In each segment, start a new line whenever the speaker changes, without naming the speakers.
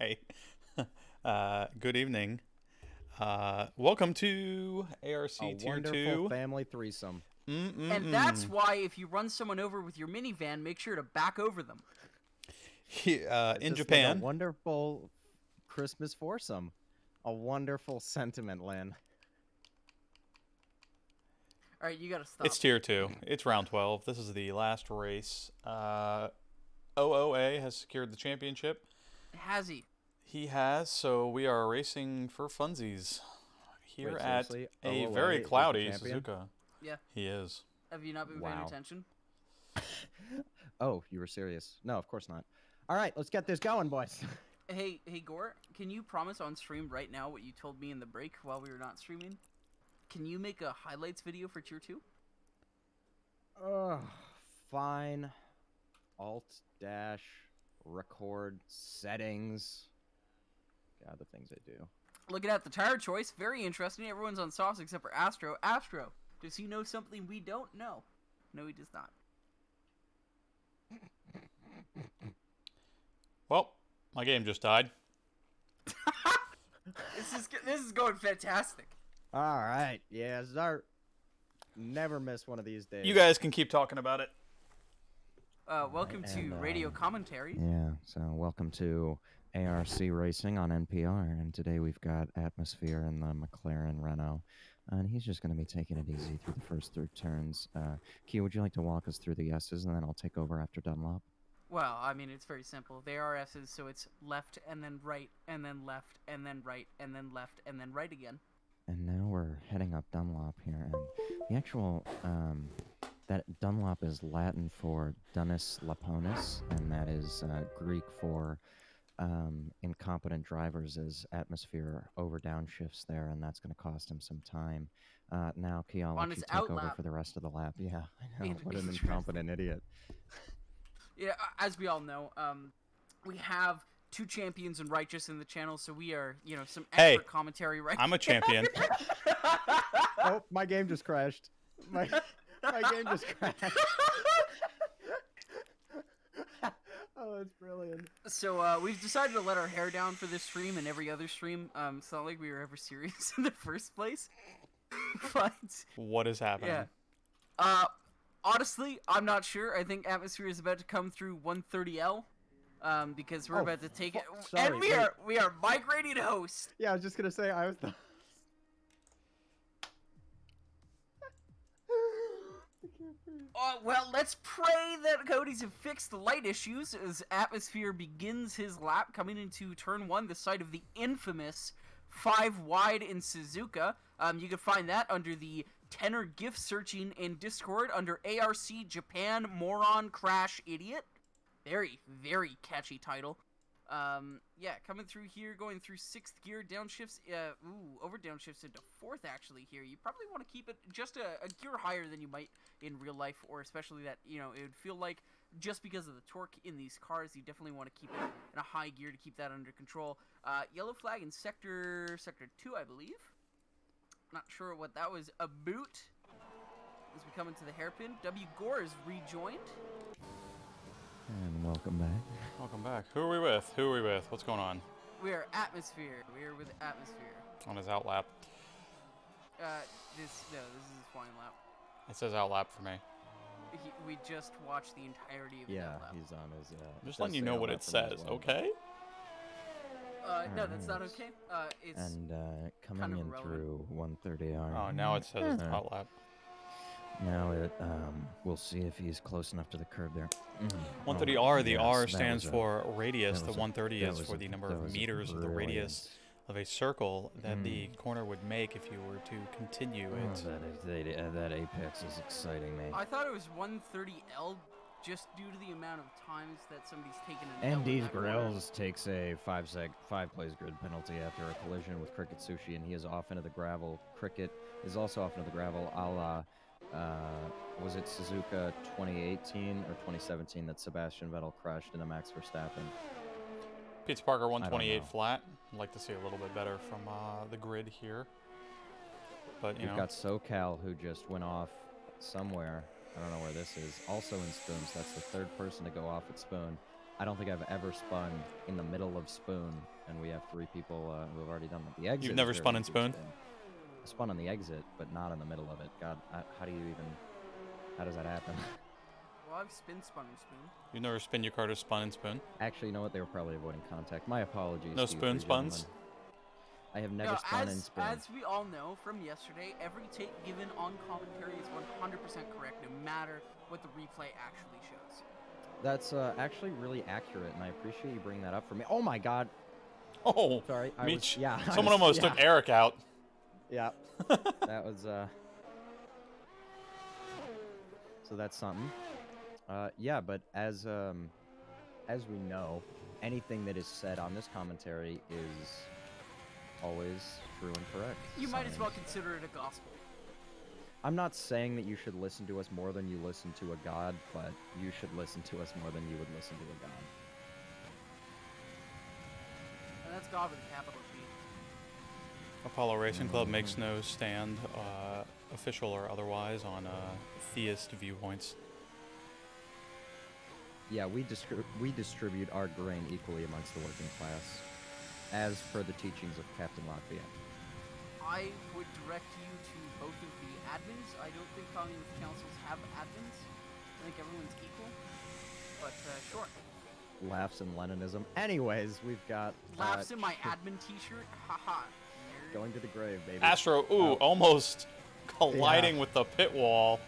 right. Good evening. Welcome to ARC
A
Tier
wonderful
2.
family threesome.
And that's why if you run someone over with your minivan, make sure to back over them.
In
Just like a
Japan.
wonderful Christmas foursome. A wonderful sentiment, Lynn.
All right, you got to stop.
It's Tier 2. It's round 12. This is the last race. OOA has secured the championship.
Has he?
He has, so we are racing for funsies here
Wait,
at
seriously?
a
OOA
very
is the
cloudy
champion?
Suzuka.
Yeah.
He is.
Have you not been paying
Wow.
attention?
Oh, you were serious. No, of course not. All right, let's get this going, boys.
Hey, Gore, can you promise on stream right now what you told me in the break while we were not streaming? Can you make a highlights video for Tier 2?
Fine. Alt-record settings. God, the things I do.
Looking at the tire choice, very interesting. Everyone's on softs except for Astro. Astro, does he know something we don't know? No, he does not.
Well, my game just died.
This is going fantastic.
All right, yeah, Zart. Never miss one of these days.
You guys can keep talking about it.
Welcome to radio commentary.
Yeah, so welcome to ARC Racing on NPR, and today we've got Atmosphere in the McLaren Renault, and he's just going to be taking it easy through the first three turns. Key, would you like to walk us through the S's, and then I'll take over after Dunlop?
Well, I mean, it's very simple. They are S's, so it's left and then right, and then left, and then right, and then left, and then right again.
And now we're heading up Dunlop here, and the actual, that Dunlop is Latin for Dunus Laponis, and that is Greek for incompetent drivers as Atmosphere over downshifts there, and that's going to cost him some time. Now, Key, I'll
On
let you
his
take
out
over
lap.
for the rest of the lap. Yeah, I know.
In-
What an
interesting.
incompetent idiot.
Yeah, as we all know, we have two champions in Righteous in the channel, so we are, some
Hey,
expert commentary right
I'm a champion.
Oh, my game just crashed. My game just crashed. Oh, that's brilliant.
So we've decided to let our hair down for this stream and every other stream. It's not like we were ever serious in the first place. But
What is happening?
yeah, honestly, I'm not sure. I think Atmosphere is about to come through 130L, because we're
Oh,
about to take it,
sorry,
and
wait.
we are migrating to host.
Yeah, I was just gonna say I was the.
Well, let's pray that Cody's have fixed the light issues as Atmosphere begins his lap coming into turn 1, the site of the infamous 5 wide in Suzuka. You can find that under the tenor gift searching in Discord under ARC Japan Moron Crash Idiot. Very, very catchy title. Yeah, coming through here, going through 6th gear, downshifts, over downshifts into 4th actually here. You probably want to keep it just a gear higher than you might in real life, or especially that, it would feel like just because of the torque in these cars, you definitely want to keep it in a high gear to keep that under control. Yellow flag in sector 2, I believe. Not sure what that was about. As we come into the hairpin, W. Gore is rejoined.
And welcome back.
Welcome back. Who are we with? Who are we with? What's going on?
We are Atmosphere. We are with Atmosphere.
On his outlap.
This is his flying lap.
It says outlap for me.
We just watched the entirety of
Yeah,
that lap.
he's on his.
I'm just letting you know what it says, okay?
No, that's not
Alright.
okay. It's
And coming
kind of
in
irrelevant.
through 130R.
Oh, now it says it's
Uh,
outlap.
Now we'll see if he's close enough to the curb there.
130R, the
Yes,
R
that
stands
was a-
for radius.
that
The
was a-
130
that
is
was
for
a-
the number
that
of
was a
meters of the radius
brilliant-
of a circle that the corner would make if you were to continue
Oh,
it.
that apex is exciting me.
I thought it was 130L just due to the amount of times that somebody's taken an L in
MD's
that corner.
Grills takes a 5 plays grid penalty after a collision with Cricket Sushi, and he is off into the gravel. Cricket is also off into the gravel, a la, was it Suzuka 2018 or 2017 that Sebastian Vettel crashed into Max Verstappen?
Pizza Parker 128
know.
flat. I'd like to see a little bit better from the grid here. But, you
You've
know,
got SoCal, who just went off somewhere. I don't know where this is. Also in Spoons. That's the third person to go off at Spoon. I don't think I've ever spun in the middle of spoon, and we have 3 people who have already done that. The exit.
You've
is
never
very
spun in
easy to
spoon?
I spun on the exit, but not in the middle of it. God, how do you even? How does that happen?
Well, I've spun in spoon.
You never spin your card as spun in spoon?
Actually, you know what? They were probably avoiding contact. My apologies.
No
to you
spoon
three
spuns?
gentlemen. I have never
Now,
spun in spoon.
as we all know from yesterday, every take given on commentary is 100% correct, no matter what the replay actually shows.
That's actually really accurate, and I appreciate you bringing that up for me. Oh my God!
Oh,
Sorry,
Meech.
yeah.
Someone almost took Eric out.
Yeah, that was So that's something. Yeah, but as we know, anything that is said on this commentary is always true and correct.
You might as well consider it a gospel.
I'm not saying that you should listen to us more than you listen to a god, but you should listen to us more than you would listen to a god.
And that's God with a capital G.
Apollo Racing Club makes no stand, official or otherwise, on theist viewpoints.
Yeah, we distribute our grain equally amongst the working class, as per the teachings of Captain Latvia.
I would direct you to both of the admins. I don't think Communist councils have admins. I think everyone's equal. But, sure.
Laughs and Leninism. Anyways, we've got...
Laughs in my admin t-shirt? Haha.
Going to the grave, baby.
Astro, almost colliding with the pit wall.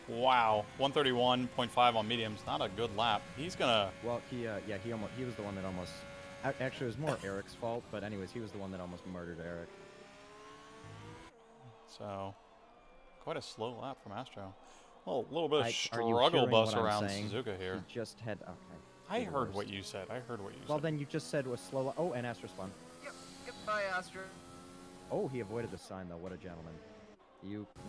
Wow, 131.5 on mediums. Not a good lap. He's gonna...
Well, he was the one that almost... Actually, it was more Eric's fault, but anyways, he was the one that almost murdered Eric.
So, quite a slow lap from Astro. Well, a little bit of
Are you
struggle
hearing
bus
what I'm
around
saying?
Suzuka here.
He just had... Okay.
I heard
worst.
what you said. I heard what you
Well,
said.
then you just said was slow... Oh, and Astro spun.
Yep, bye, Astro.
Oh, he avoided the sign, though. What a gentleman.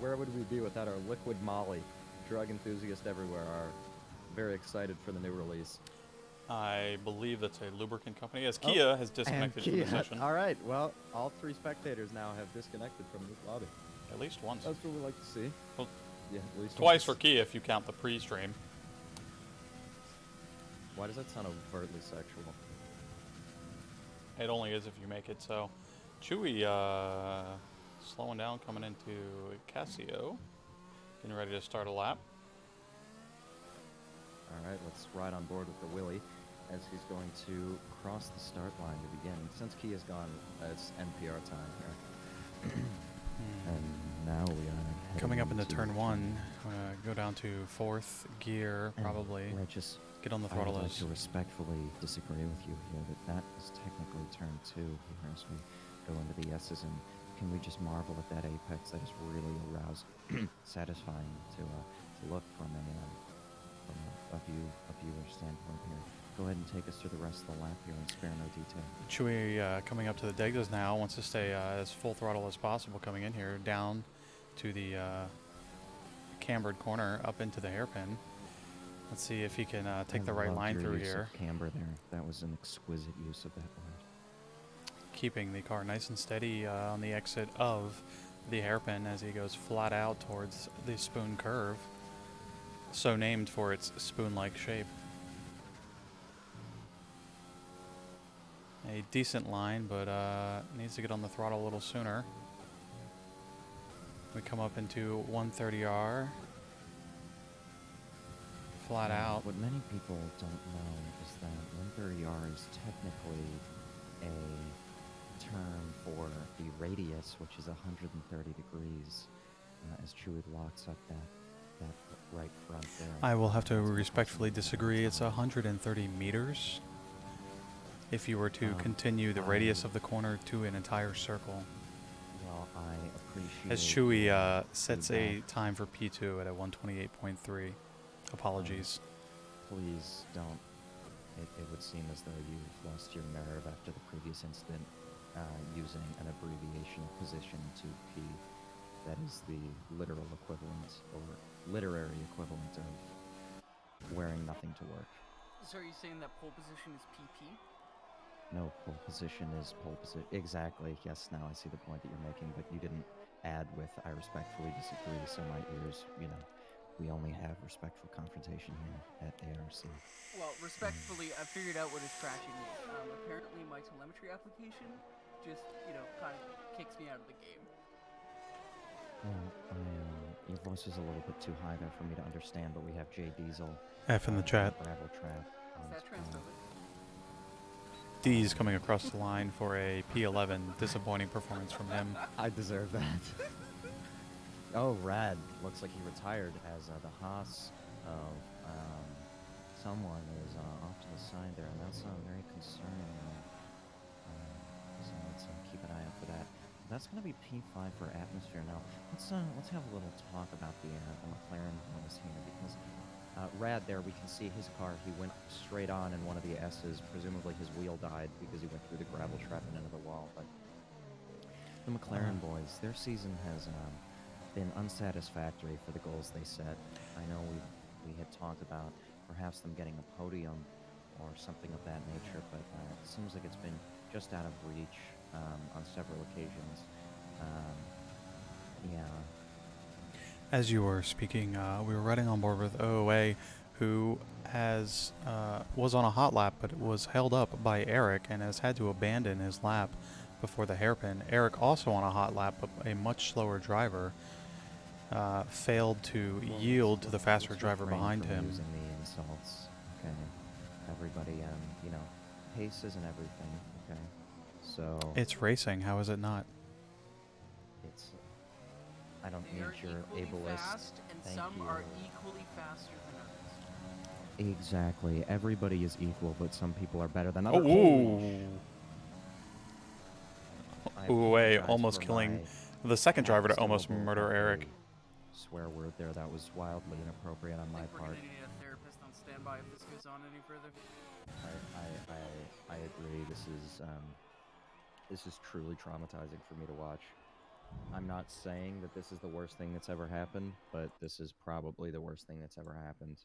Where would we be without our liquid Molly? Drug enthusiasts everywhere are very excited for the new release.
I believe that's a lubricant company, as Kia has disconnected from the session.
All right, well, all 3 spectators now have disconnected from this lobby.
At least once.
That's what we like to see.
Well,
Yeah, at least
twice
once.
for Kia if you count the pre-stream.
Why does that sound overtly sexual?
It only is if you make it so. Chewy slowing down, coming into Casio. Getting ready to start a lap.
All right, let's ride on board with the Willie as he's going to cross the start line to begin. Since Kia's gone, it's NPR time here. And now we are
Coming up into
into
turn 1, go down to 4th gear,
and
probably.
Regis,
Get on the
I would
throttle
like
as
to respectfully disagree with you here that is technically turn 2 here as we go into the S's, and can we just marvel at that apex? That is really arousing, satisfying to look from a viewer standpoint here. Go ahead and take us through the rest of the lap here and spare no detail.
Chewy coming up to the Degdas now, wants to stay as full throttle as possible coming in here, down to the cambered corner, up into the hairpin. Let's see if he can take the right
loved
line
your
through
use
here.
of camber there. That was an exquisite use of that word.
Keeping the car nice and steady on the exit of the hairpin as he goes flat out towards the spoon curve, so named for its spoon-like shape. A decent line, but needs to get on the throttle a little sooner. We come up into 130R. Flat out.
What many people don't know is that 130R is technically a term for the radius, which is 130 degrees, as Chewy locks up that right front there.
I will have to respectfully disagree. It's 130 meters. If you were to continue the radius of the corner to an entire circle.
Well, I appreciate...
As Chewy sets a time for P2 at a 128.3. Apologies.
Please don't. It would seem as though you've lost your nerve after the previous incident, using an abbreviation of position to P. That is the literal equivalent, or literary equivalent of wearing nothing to work.
So are you saying that pole position is PP?
No, pole position is pole position. Exactly. Yes, now I see the point that you're making, but you didn't add with "I respectfully disagree," so my ears, we only have respectful confrontation here at ARC.
Well, respectfully, I figured out what his crashing is. Apparently, my telemetry application just, kind of kicks me out of the game.
Well, your voice is a little bit too high there for me to understand, but we have Jay Diesel.
F in the chat.
Gravel Trap.
Is that transphobic?
D's coming across the line for a P11. Disappointing performance from him.
I deserve that. Oh, rad. Looks like he retired as the Haas of someone is off to the side there, and that's very concerning. So let's keep an eye out for that. That's going to be P5 for atmosphere. Now, let's have a little talk about the McLaren bonus here, because rad there, we can see his car. He went straight on in one of the S's. Presumably his wheel died because he went through the gravel trap and into the wall. But the McLaren boys, their season has been unsatisfactory for the goals they set. I know we had talked about perhaps them getting a podium or something of that nature, but it seems like it's been just out of reach on several occasions. Yeah.
As you were speaking, we were riding on board with OOA, who was on a hot lap, but was held up by Eric and has had to abandon his lap before the hairpin. Eric, also on a hot lap, but a much slower driver, failed to yield to the faster driver behind him.
Using the insults, okay. Everybody, pace isn't everything, okay. So
It's racing. How is it not?
it's. I don't
They are
need your
equally
ableist.
fast, and
Thank
some
you.
are equally faster than others.
Exactly. Everybody is equal, but some people are better than others. I
OOA
apologize
almost
for
killing
my
the second driver to
absolute
almost murder Eric.
Swear word there. That was wildly inappropriate on
I
my
think we're
part.
gonna need a therapist on standby if this goes on any further.
I agree. This is truly traumatizing for me to watch. I'm not saying that this is the worst thing that's ever happened, but this is probably the worst thing that's ever happened.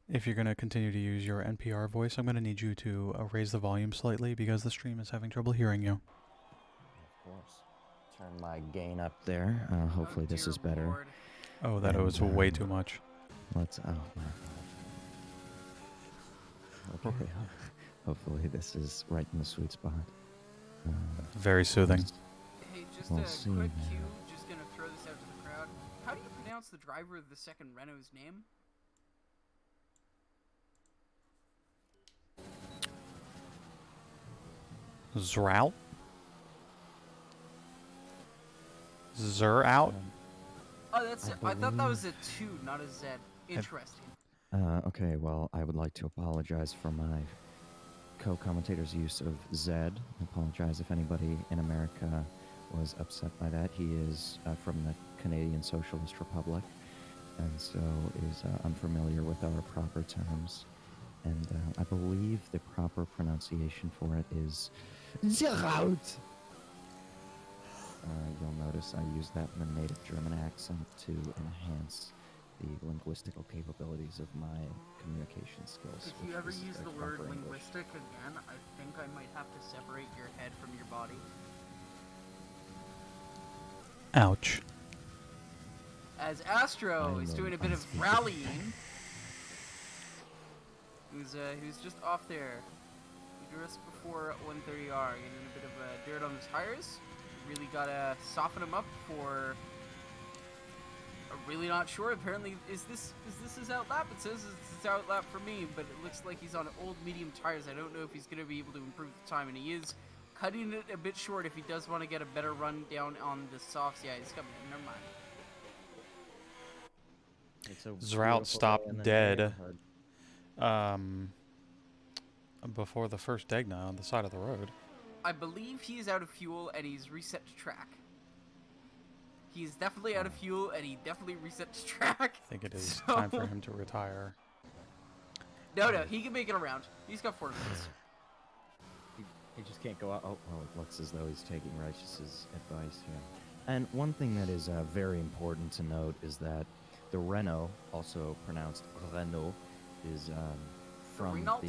If you're going to continue to use your NPR voice, I'm going to need you to raise the volume slightly because the stream is having trouble hearing you.
Of course. Turn my gain up there. Hopefully this
Dear
is better.
Lord.
Oh, that was way too much.
Let's. Oh my God. Okay. Hopefully this is right in the sweet spot.
Very soothing.
Hey, just
We'll
a
see,
quick
man.
cue. Just gonna throw this out to the crowd. How do you pronounce the driver of the second Renault's name?
Zrout? Zur-out?
Oh, that's. I thought that
believe-
was a 2, not a Z. Interesting.
Okay, well, I would like to apologize for my co-commentator's use of Zed. I apologize if anybody in America was upset by that. He is from the Canadian Socialist Republic, and so is unfamiliar with our proper terms. And I believe the proper pronunciation for it is Zeraut. You'll notice I use that in a native German accent to enhance the linguistical capabilities of my communication skills.
If you
which
ever
is,
use the
proper
word
English.
linguistic again, I think I might have to separate your head from your body.
Ouch.
As Astro
I
is
know,
doing a bit of
unspeakable.
rallying, who's just off there, just before 130R, getting a bit of dirt on the tires. Really gotta soften him up for. I'm really not sure. Apparently, is this his out lap? It says it's his out lap for me, but it looks like he's on old medium tires. I don't know if he's gonna be able to improve the time, and he is cutting it a bit short if he does want to get a better run down on the softs. Yeah, he's coming in. Never mind.
It's a
Zrout
beautiful
stopped
day in the
dead.
neighborhood.
Before the first Degna on the side of the road.
I believe he is out of fuel and he's reset to track. He's definitely out of fuel and he definitely reset to track.
I think it is
So-
time for him to retire.
No, he can make it around. He's got 4 minutes.
He just can't go out. Oh, well, it looks as though he's taking Righteous's advice here. And one thing that is very important to note is that the Renault, also pronounced Renault, is from
Renault?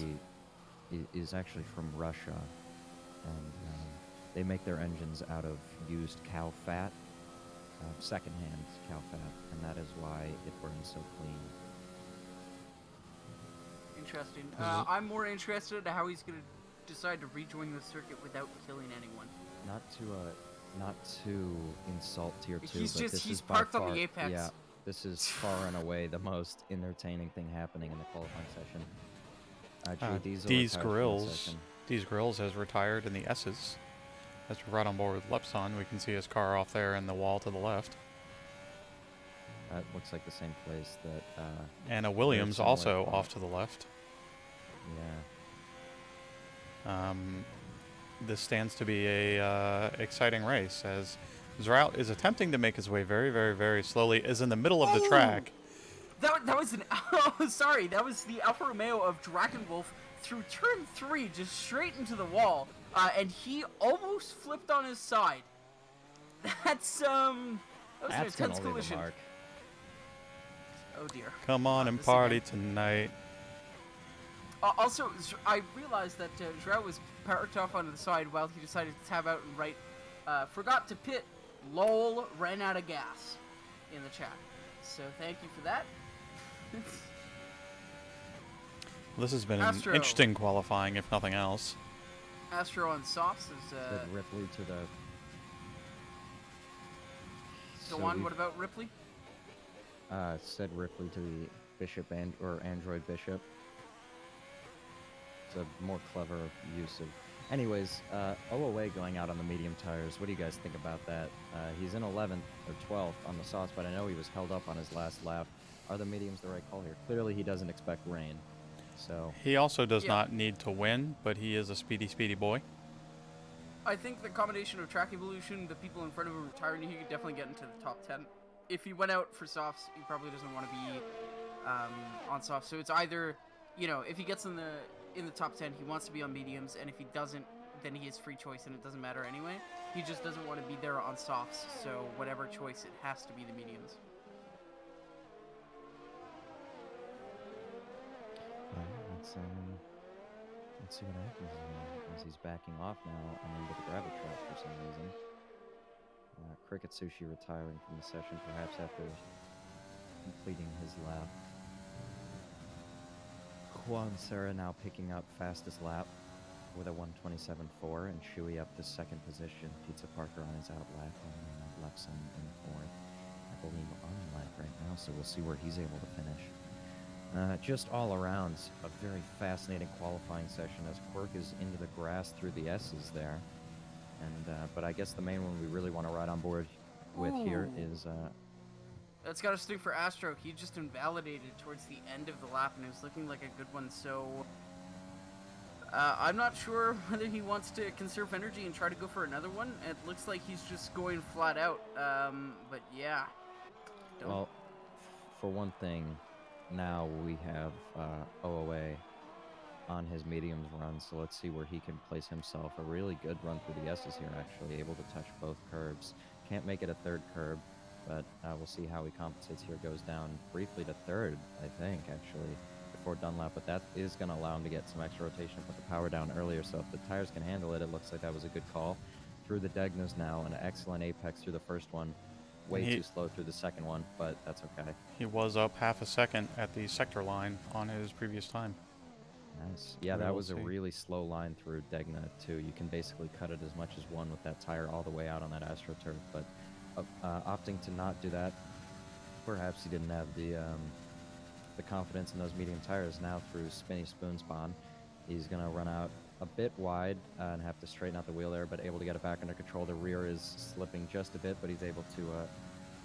is actually from Russia, and they make their engines out of used cow fat. secondhand cow fat, and that is why it burns so clean.
Interesting.
This is-
I'm more interested in how he's going to decide to rejoin the circuit without killing anyone.
Not to insult tier 2,
He's
but
just-
this
he's
is by
parked on
far,
the apex.
Yeah, this is far and away the most entertaining thing happening in the qualifying session.
D's Grills has retired in the S's. As we ride on board with Lepson, we can see his car off there in the wall to the left.
That looks like the same place that.
Anna Williams
similar
also
car.
off to the left.
Yeah.
This stands to be a exciting race as Zral is attempting to make his way very, very, very slowly, is in the middle of the track.
That was an... Oh, sorry. That was the Alfa Romeo of Dragon Wolf through turn 3, just straight into the wall. And he almost flipped on his side. That's, that was an
That's gonna
intense
leave a
collision.
mark.
Oh, dear.
Come on and
This
party
again.
tonight.
Also, I realized that Zhao was parked off onto the side while he decided to tab out and right. Forgot to pit. LOL, ran out of gas in the chat. So thank you for that.
This has been
Astro.
an interesting qualifying, if nothing else.
Astro on softs is...
Said Ripley to the.
Go on, what about Ripley?
Said Ripley to the Bishop or Android Bishop. It's a more clever use of. Anyways, OOA going out on the medium tires. What do you guys think about that? He's in 11th or 12th on the softs, but I know he was held up on his last lap. Are the mediums the right call here? Clearly, he doesn't expect rain. So
He also does not need to win, but he is a speedy, speedy boy.
I think the combination of track evolution, the people in front of him retiring, he could definitely get into the top 10. If he went out for softs, he probably doesn't want to be on softs. So it's either, you know, if he gets in the top 10, he wants to be on mediums, and if he doesn't, then he has free choice, and it doesn't matter anyway. He just doesn't want to be there on softs, so whatever choice, it has to be the mediums.
Let's see what happens as he's backing off now and into the gravel trap for some reason. Cricket Sushi retiring from the session, perhaps after completing his lap. Juan Serra now picking up fastest lap with a 1:27.4, and Shui up to second position. Pizza Parker on his out lap, and Lexon in fourth. I believe on the lap right now, so we'll see where he's able to finish. Just all around, a very fascinating qualifying session as Quirk is into the grass through the S's there. And but I guess the main one we really want to ride on board with here is
That's got to sting for Astro. He just invalidated towards the end of the lap, and it was looking like a good one. So I'm not sure whether he wants to conserve energy and try to go for another one. It looks like he's just going flat out. But yeah.
well, for one thing, now we have OOA on his mediums run, so let's see where he can place himself. A really good run through the S's here, actually, able to touch both curbs. Can't make it a third curb, but we'll see how he compensates here. Goes down briefly to third, I think, actually, before Dunlap, but that is going to allow him to get some extra rotation, put the power down earlier, so if the tires can handle it, it looks like that was a good call. Through the Degnas now, an excellent apex through the first one. Way too slow through the second one, but that's okay.
He was up half a second at the sector line on his previous time.
Nice. Yeah, that was a really slow line through Degna, too. You can basically cut it as much as one with that tire all the way out on that AstroTurf, but opting to not do that, perhaps he didn't have the confidence in those medium tires. Now through Spinny Spoon Spawn, he's going to run out a bit wide and have to straighten out the wheel there, but able to get it back under control. The rear is slipping just a bit, but he's able to,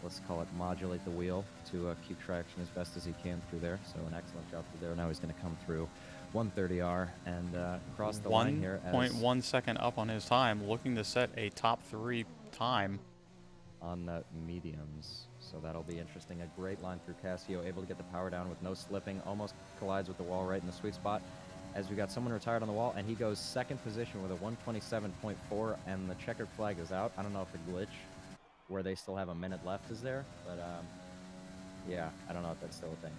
let's call it, modulate the wheel to keep traction as best as he can through there. So an excellent job through there. Now he's going to come through 130R and cross the line here.
1.1 second up on his time, looking to set a top 3 time
on the mediums. So that'll be interesting. A great line through Casio, able to get the power down with no slipping, almost collides with the wall right in the sweet spot. As we got someone retired on the wall, and he goes second position with a 1:27.4, and the checkered flag is out. I don't know if the glitch where they still have a minute left is there, but yeah, I don't know if that's still a thing.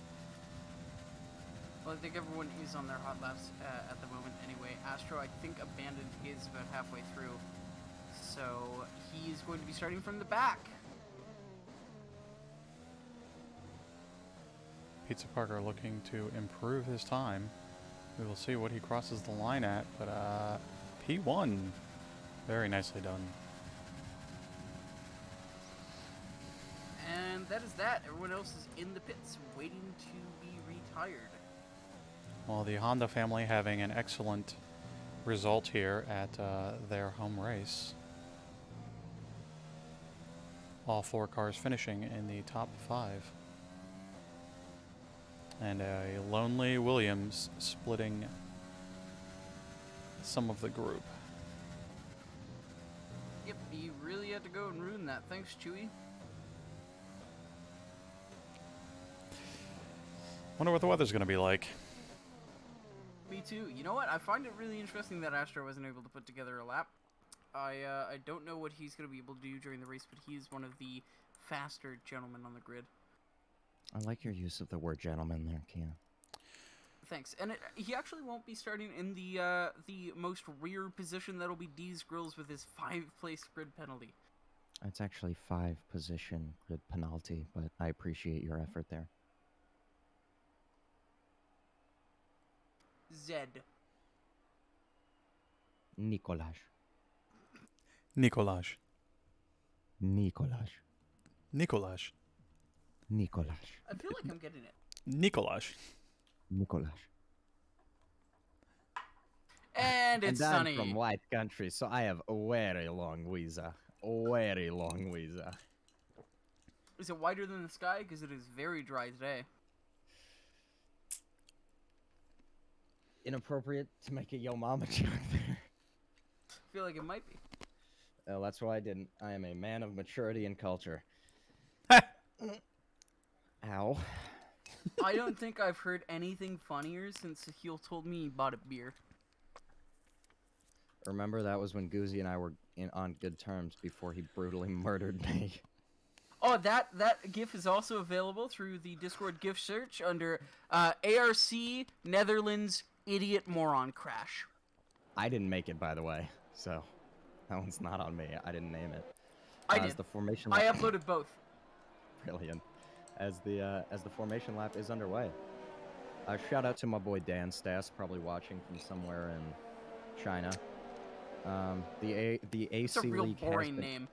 Well, I think everyone is on their hot laps at the moment anyway. Astro, I think, abandoned his about halfway through, so he's going to be starting from the back.
Pizza Parker looking to improve his time. We will see what he crosses the line at, but P1. Very nicely done.
And that is that. Everyone else is in the pits waiting to be retired.
Well, the Honda family having an excellent result here at their home race. All 4 cars finishing in the top 5. And a lonely Williams splitting some of the group.
Yep, he really had to go and ruin that. Thanks, Chewie.
Wonder what the weather's going to be like.
Me too. You know what? I find it really interesting that Astro wasn't able to put together a lap. I don't know what he's going to be able to do during the race, but he is one of the faster gentlemen on the grid.
I like your use of the word gentleman there, Kia.
Thanks. And he actually won't be starting in the most rear position. That'll be D's Grills with his 5-place grid penalty.
It's actually 5-position grid penalty, but I appreciate your effort there.
Zed.
Nicolás.
Nicolás.
Nicolás.
Nicolás.
Nicolás.
I feel like I'm getting it.
Nicolás.
Nicolás.
And it's
I'm
sunny.
from white country, so I have a very long visa. A very long visa.
Is it whiter than the sky? Because it is very dry today.
Inappropriate to make a yo mama joke there.
I feel like it might be.
Well, that's why I didn't. I am a man of maturity and culture. Ow.
I don't think I've heard anything funnier since Heel told me he bought a beer.
Remember, that was when Goozy and I were on good terms before he brutally murdered me.
Oh, that GIF is also available through the Discord GIF search under ARC Netherlands Idiot Moron Crash.
I didn't make it, by the way, so that one's not on me. I didn't name it.
I
As
did.
the formation
I
lap-
uploaded both.
Brilliant. As the formation lap is underway. Shout out to my boy Dan Stass, probably watching from somewhere in China. The AC
It's a real
League has
boring
been...
name.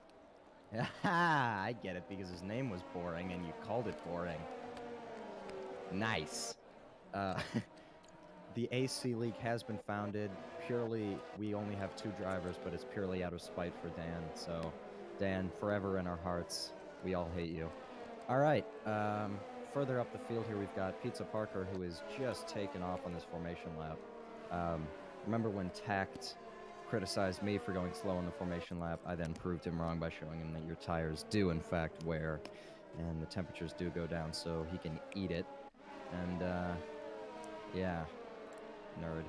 I get it, because his name was boring and you called it boring. Nice. The AC League has been founded purely, we only have 2 drivers, but it's purely out of spite for Dan. So, Dan, forever in our hearts, we all hate you. All right, further up the field here, we've got Pizza Parker, who is just taken off on this formation lap. Remember when Tact criticized me for going slow on the formation lap? I then proved him wrong by showing him that your tires do, in fact, wear, and the temperatures do go down, so he can eat it. And, yeah. Nerd.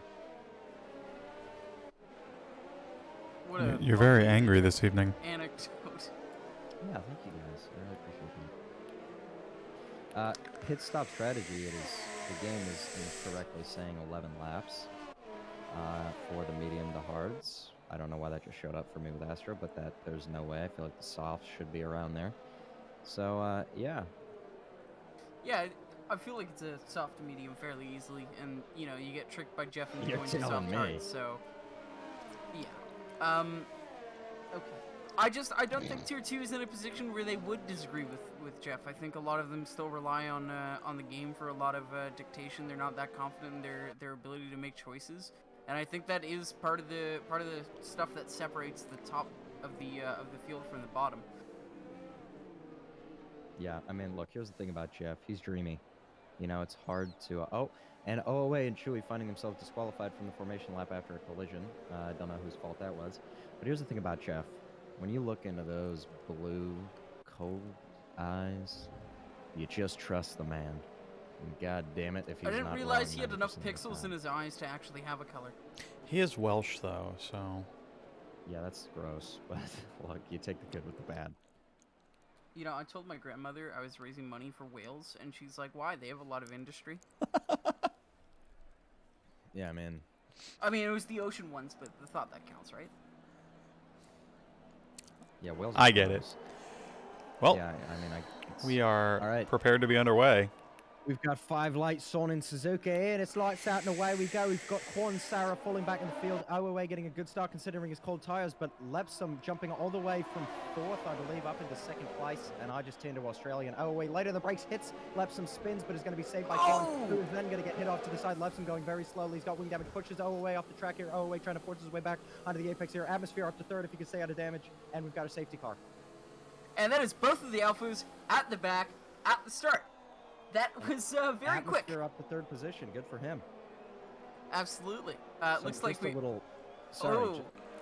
What a
You're very
lovely
angry this evening.
anecdote.
Yeah, thank you guys. I really appreciate that. Pit stop strategy, the game is incorrectly saying 11 laps for the medium to hards. I don't know why that just showed up for me with Astro, but there's no way. I feel like the softs should be around there. So, yeah.
Yeah, I feel like it's a soft to medium fairly easily, and you know you get tricked by Jeff into
You're
going to
telling
soft
me.
hard. So, yeah. Okay. I don't think Tier 2 is in a position where they would disagree with Jeff. I think a lot of them still rely on the game for a lot of dictation. They're not that confident in their ability to make choices, and I think that is part of the stuff that separates the top of the field from the bottom.
Yeah, I mean, look, here's the thing about Jeff. He's dreamy. You know, it's hard to... and Chewie finding himself disqualified from the formation lap after a collision. I don't know whose fault that was. But here's the thing about Jeff. When you look into those blue, cold eyes, you just trust the man. And God damn it, if he's not
I didn't
wrong
realize he had
90%
enough
of the
pixels
time.
in his eyes to actually have a color.
He is Welsh, though, so...
Yeah, that's gross. But look, you take the good with the bad.
You know, I told my grandmother I was raising money for whales, and she's like, why? They have a lot of industry.
Yeah, man.
I mean, it was the ocean ones, but the thought that counts, right?
Yeah, whales.
I get it. Well,
Yeah, I mean,
we are
All right.
prepared to be underway.
We've got 5 lights on in Suzuka here, and it's lights out and away we go. We've got Quan Sarah falling back in the field. OOA getting a good start considering his cold tires, but Lepsum jumping all the way from 4th, I believe, up into 2nd place. And I just turned to Australian. OOA later the brakes hits. Lepsum spins, but is going to be saved by Quan, who is then going to get hit off to the side. Lepsum going very slowly. He's got wing damage, pushes OOA off the track here. OOA trying to force his way back onto the apex here. Atmosphere up to 3rd if he can stay out of damage. And we've got a safety car.
And that is both of the Alphas at the back at the start. That was very quick.
Atmosphere up to 3rd position. Good for him.
Absolutely.
So
Looks like
just a little,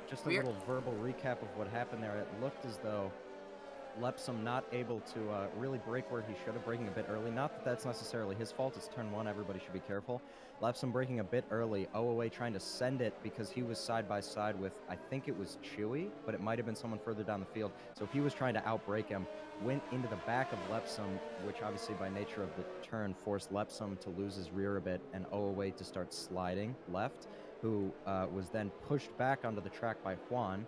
just a little verbal recap of what happened there. It looked as though Lepsum not able to really brake where he should have, braking a bit early. Not that that's necessarily his fault. It's turn 1. Everybody should be careful. Lepsum braking a bit early. OOA trying to send it because he was side by side with, I think it was Chewy, but it might have been someone further down the field. So he was trying to outbrake him. Went into the back of Lepsum, which obviously by nature of the turn forced Lepsum to lose his rear a bit and OOA to start sliding left, who was then pushed back onto the track by Juan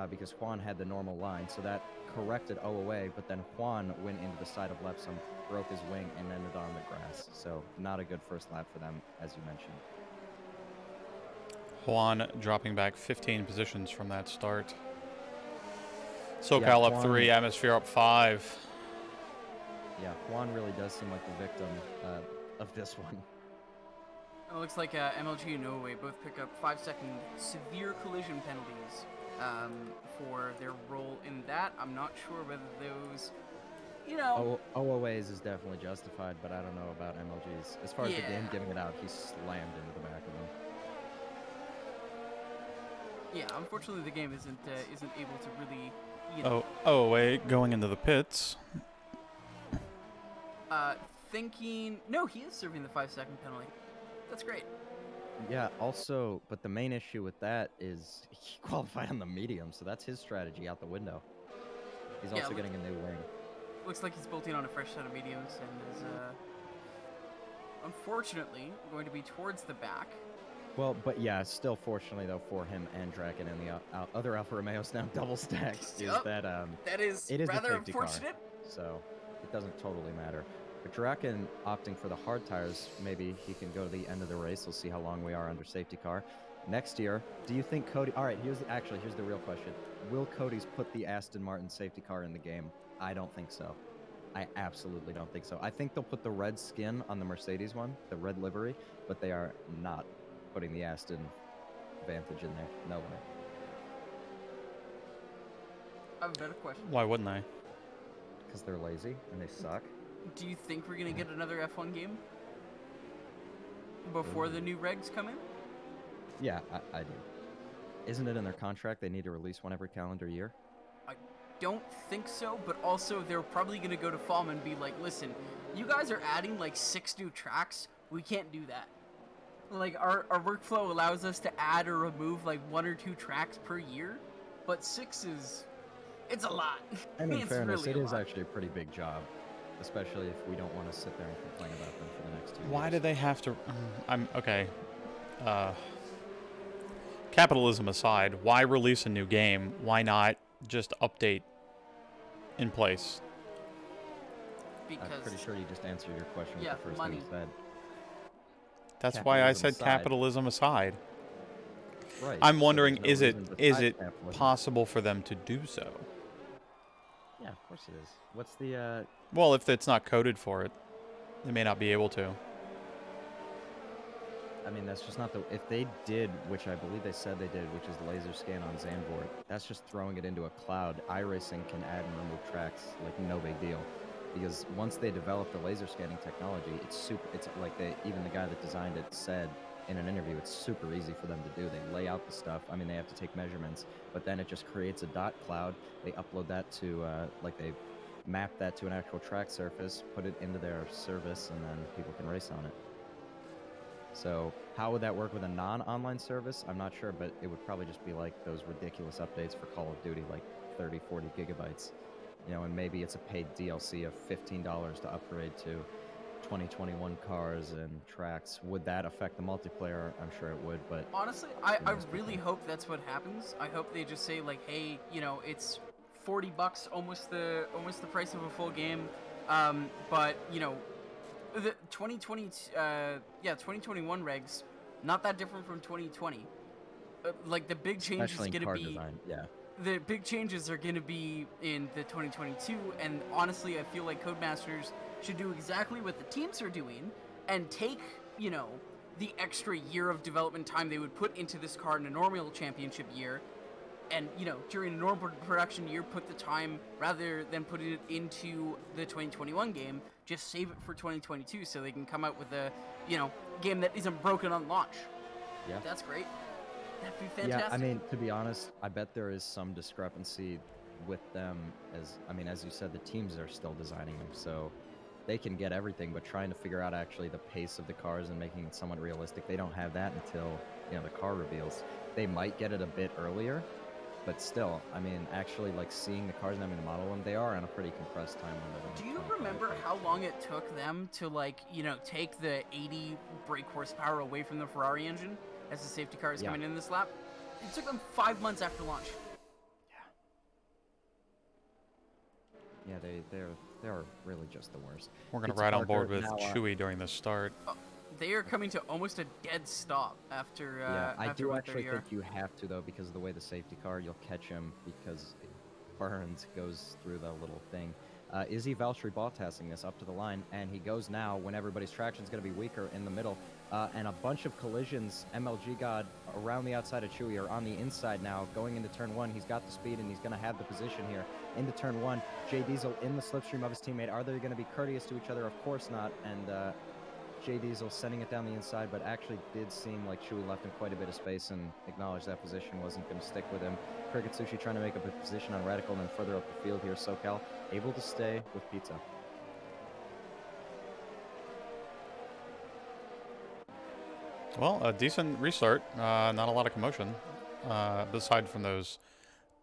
because Juan had the normal line. So that corrected OOA, but then Juan went into the side of Lepsum, broke his wing, and ended on the grass. So not a good first lap for them, as you mentioned.
Juan dropping back 15 positions from that start. SoCal up 3, Atmosphere up 5.
Yeah, Juan really does seem like the victim of this one.
It looks like MLG and OOA both pick up 5-second severe collision penalties for their role in that. I'm not sure whether those, you know...
OOA's is definitely justified, but I don't know about MLG's. As far as the game giving it out, he slammed into the back of him.
Yeah, unfortunately the game isn't able to really...
OOA going into the pits.
Thinking... No, he is serving the 5-second penalty. That's great.
Yeah, also, but the main issue with that is he qualified on the medium, so that's his strategy out the window. He's also getting a new wing.
Looks like he's bolting on a fresh set of mediums and is, unfortunately, going to be towards the back.
Well, but yeah, still fortunately though for him and Draken and the other Alfa Romeos now double stacked is that
that is
it is
rather
a safety
unfortunate.
Car, so it doesn't totally matter. But Draken opting for the hard tires, maybe he can go to the end of the race. We'll see how long we are under safety car. Next year, do you think Cody... All right, here's the real question. Will Cody's put the Aston Martin safety car in the game? I don't think so. I absolutely don't think so. I think they'll put the red skin on the Mercedes one, the red livery, but they are not putting the Aston Vantage in there. No way.
I have a better question.
Why wouldn't they?
Because they're lazy and they suck.
Do you think we're going to get another F1 game before the new regs come in?
Yeah, I do. Isn't it in their contract they need to release one every calendar year?
I don't think so, but also they're probably going to go to FOM and be like, listen, you guys are adding like 6 new tracks. We can't do that. Like, our workflow allows us to add or remove like 1 or 2 tracks per year, but 6 is... It's a lot.
I mean, in fairness,
really
it is actually a pretty big job, especially if we don't want to sit there and complain about them for the next 2 years.
Why do they have to... okay. Capitalism aside, why release a new game? Why not just update in place?
Because...
I'm pretty sure you just answered your question with the first
money.
thing you said.
That's why I said
aside.
Capitalism aside.
Right.
I'm
so
wondering,
there's no
is
reason
it
besides capitalism.
possible for them to do so?
Yeah, of course it is. What's the...
Well, if it's not coded for it, they may not be able to.
I mean, that's just not the... If they did, which I believe they said they did, which is laser scan on Zandvoort, that's just throwing it into a cloud. iRacing can add and remove tracks, like no big deal. Because once they develop the laser scanning technology, it's like even the guy that designed it said in an interview, it's super easy for them to do. They lay out the stuff. I mean, they have to take measurements, but then it just creates a dot cloud. They upload that to, they map that to an actual track surface, put it into their service, and then people can race on it. So how would that work with a non-online service? I'm not sure, but it would probably just be like those ridiculous updates for Call of Duty, like 30, 40 gigabytes. You know, and maybe it's a paid DLC of $15 to upgrade to 2021 cars and tracks. Would that affect the multiplayer? I'm sure it would, but...
Honestly, I really hope that's what happens. I hope they just say, like, hey, you know, it's $40, almost the price of a full game, but, you know, The 2020, 2021 regs, not that different from 2020. Like the big change is
Especially in
going to
car
be
design. Yeah.
the big changes are going to be in the 2022, and honestly I feel like Codemasters should do exactly what the teams are doing and take, the extra year of development time they would put into this car in a normal championship year, and during a normal production year put the time, rather than putting it into the 2021 game, just save it for 2022 so they can come out with a game that isn't broken on launch.
Yeah.
That's great. That'd be fantastic.
Yeah, I mean, to be honest, I bet there is some discrepancy with them as you said, the teams are still designing them, so they can get everything, but trying to figure out actually the pace of the cars and making it somewhat realistic, they don't have that until, the car reveals. They might get it a bit earlier, but still, I mean, actually, like, seeing the cars and having to model them, they are on a pretty compressed time window.
Do you remember how long it took them to, take the 80 brake horsepower away from the Ferrari engine as the safety car is coming in this lap? It took them 5 months after launch.
Yeah, they're really just the worst.
We're going to
Pizza
ride on board
Parker
with
now,
Chewy during the start.
They are coming to almost a dead stop after.
I
after
do actually
130R.
think you have to, though, because of the way the safety car, you'll catch him because it burns, goes through the little thing. Izzy Valtteri Bottasing this up to the line, and he goes now when everybody's traction is going to be weaker in the middle. And a bunch of collisions. MLG God around the outside of Chewy are on the inside now, going into turn 1. He's got the speed, and he's going to have the position here into turn 1. Jay Diesel in the slipstream of his teammate. Are they going to be courteous to each other? Of course not. And Jay Diesel sending it down the inside, but actually did seem like Chewy left him quite a bit of space and acknowledged that position wasn't going to stick with him. Cricket Sushi trying to make up a position on Radical and then further up the field here. SoCal able to stay with Pizza.
Well, a decent restart. Not a lot of commotion, aside from those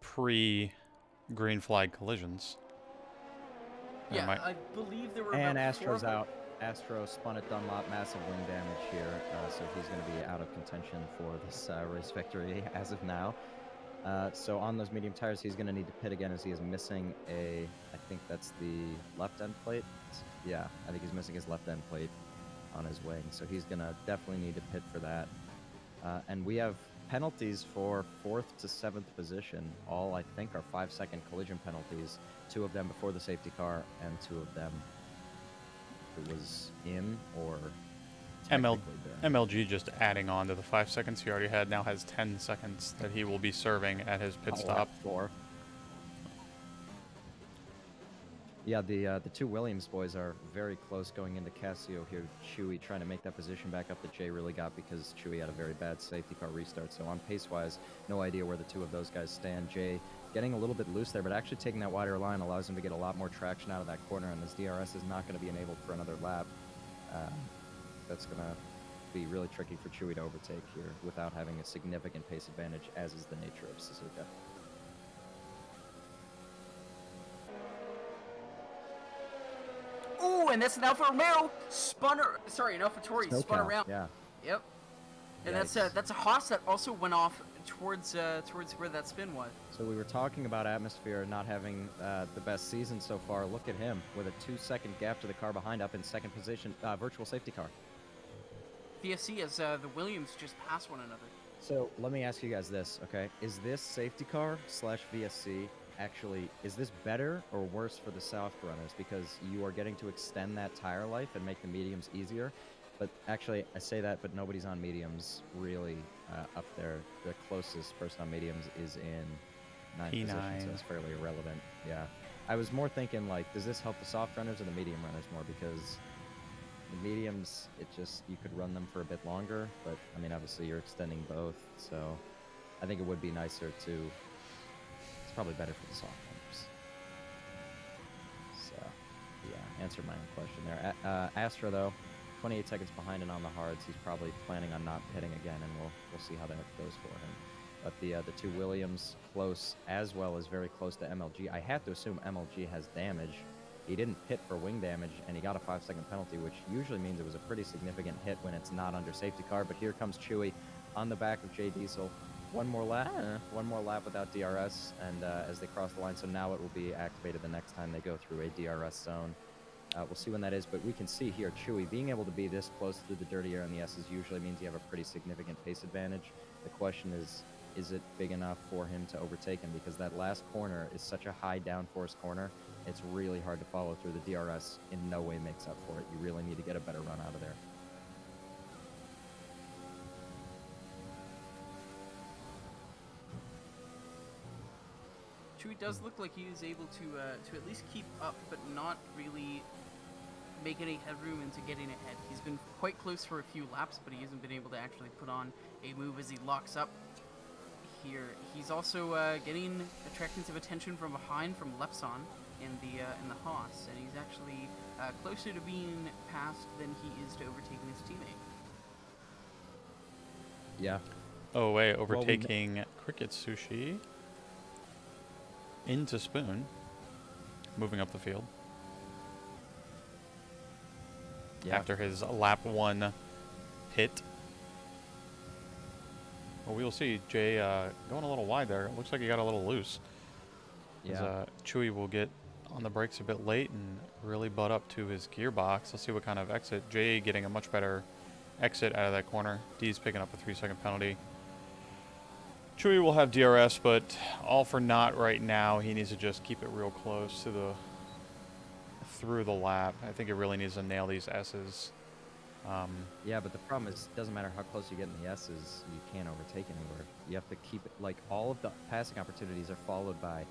pre-green flag collisions.
Yeah, I believe there were.
And
about
Astro's
4...
out. Astro spun at Dunlop, massive wing damage here, so he's going to be out of contention for this race victory as of now. So on those medium tires, he's going to need to pit again as he is missing I think that's the left end plate. Yeah, I think he's missing his left end plate on his wing, so he's going to definitely need to pit for that. And we have penalties for 4th to 7th position. All, I think, are 5-second collision penalties. 2 of them before the safety car, and 2 of them it was in or
MLG just adding on to the 5 seconds he already had, now has 10 seconds that he will be serving at his pit stop.
4. Yeah, the 2 Williams boys are very close going into Casio here. Chewy trying to make that position back up that Jay really got because Chewy had a very bad safety car restart. So on pace-wise, no idea where the 2 of those guys stand. Jay getting a little bit loose there, but actually taking that wider line allows him to get a lot more traction out of that corner, and this DRS is not going to be enabled for another lap. That's going to be really tricky for Chewy to overtake here without having a significant pace advantage, as is the nature of Suzuka.
Ooh, and that's an Alfa Romeo an AlphaTauri spun around.
Yeah.
Yep. And
Yikes.
that's a Haas that also went off towards where that spin was.
So we were talking about Atmosphere not having the best season so far. Look at him with a 2-second gap to the car behind, up in 2nd position. Virtual safety car.
VSC as the Williams just pass one another.
So let me ask you guys this, okay? Is this safety car / VSC actually, is this better or worse for the soft runners? Because you are getting to extend that tire life and make the mediums easier. But actually, I say that, but nobody's on mediums really up there. The closest person on mediums is in 9th position, so it's fairly irrelevant. Yeah. I was more thinking, like, does this help the soft runners or the medium runners more? Because the mediums, you could run them for a bit longer, but, I mean, obviously you're extending both, so I think it would be nicer to, it's probably better for the soft runners. So, yeah, answered my own question there. Astra, though, 28 seconds behind and on the hards. He's probably planning on not pitting again, and we'll see how that goes for him. But the 2 Williams close, as well as very close to MLG. I have to assume MLG has damage. He didn't pit for wing damage, and he got a 5-second penalty, which usually means it was a pretty significant hit when it's not under safety car. But here comes Chewy on the back of Jay Diesel. One more lap without DRS, and as they cross the line, so now it will be activated the next time they go through a DRS zone. We'll see when that is, but we can see here Chewy being able to be this close through the dirty air on the S's usually means you have a pretty significant pace advantage. The question is it big enough for him to overtake him? Because that last corner is such a high downforce corner, it's really hard to follow through. The DRS in no way makes up for it. You really need to get a better run out of there.
Chewy does look like he is able to at least keep up, but not really make any headroom into getting ahead. He's been quite close for a few laps, but he hasn't been able to actually put on a move as he locks up here. He's also attracting some attention from behind from Lepson in the Haas, and he's actually closer to being passed than he is to overtaking his teammate.
Yeah.
Oh, wait, overtaking Cricket Sushi into Spoon, moving up the field.
Yeah.
After his lap 1 hit. Well, we will see. Jay going a little wide there. Looks like he got a little loose.
Yeah.
Chewy will get on the brakes a bit late and really butt up to his gearbox. Let's see what kind of exit. Jay getting a much better exit out of that corner. D's picking up a 3-second penalty. Chewy will have DRS, but all for naught right now. He needs to just keep it real close to through the lap. I think he really needs to nail these S's.
Yeah, but the problem is, it doesn't matter how close you get in the S's, you can't overtake anywhere. You have to keep it, like, all of the passing opportunities are followed by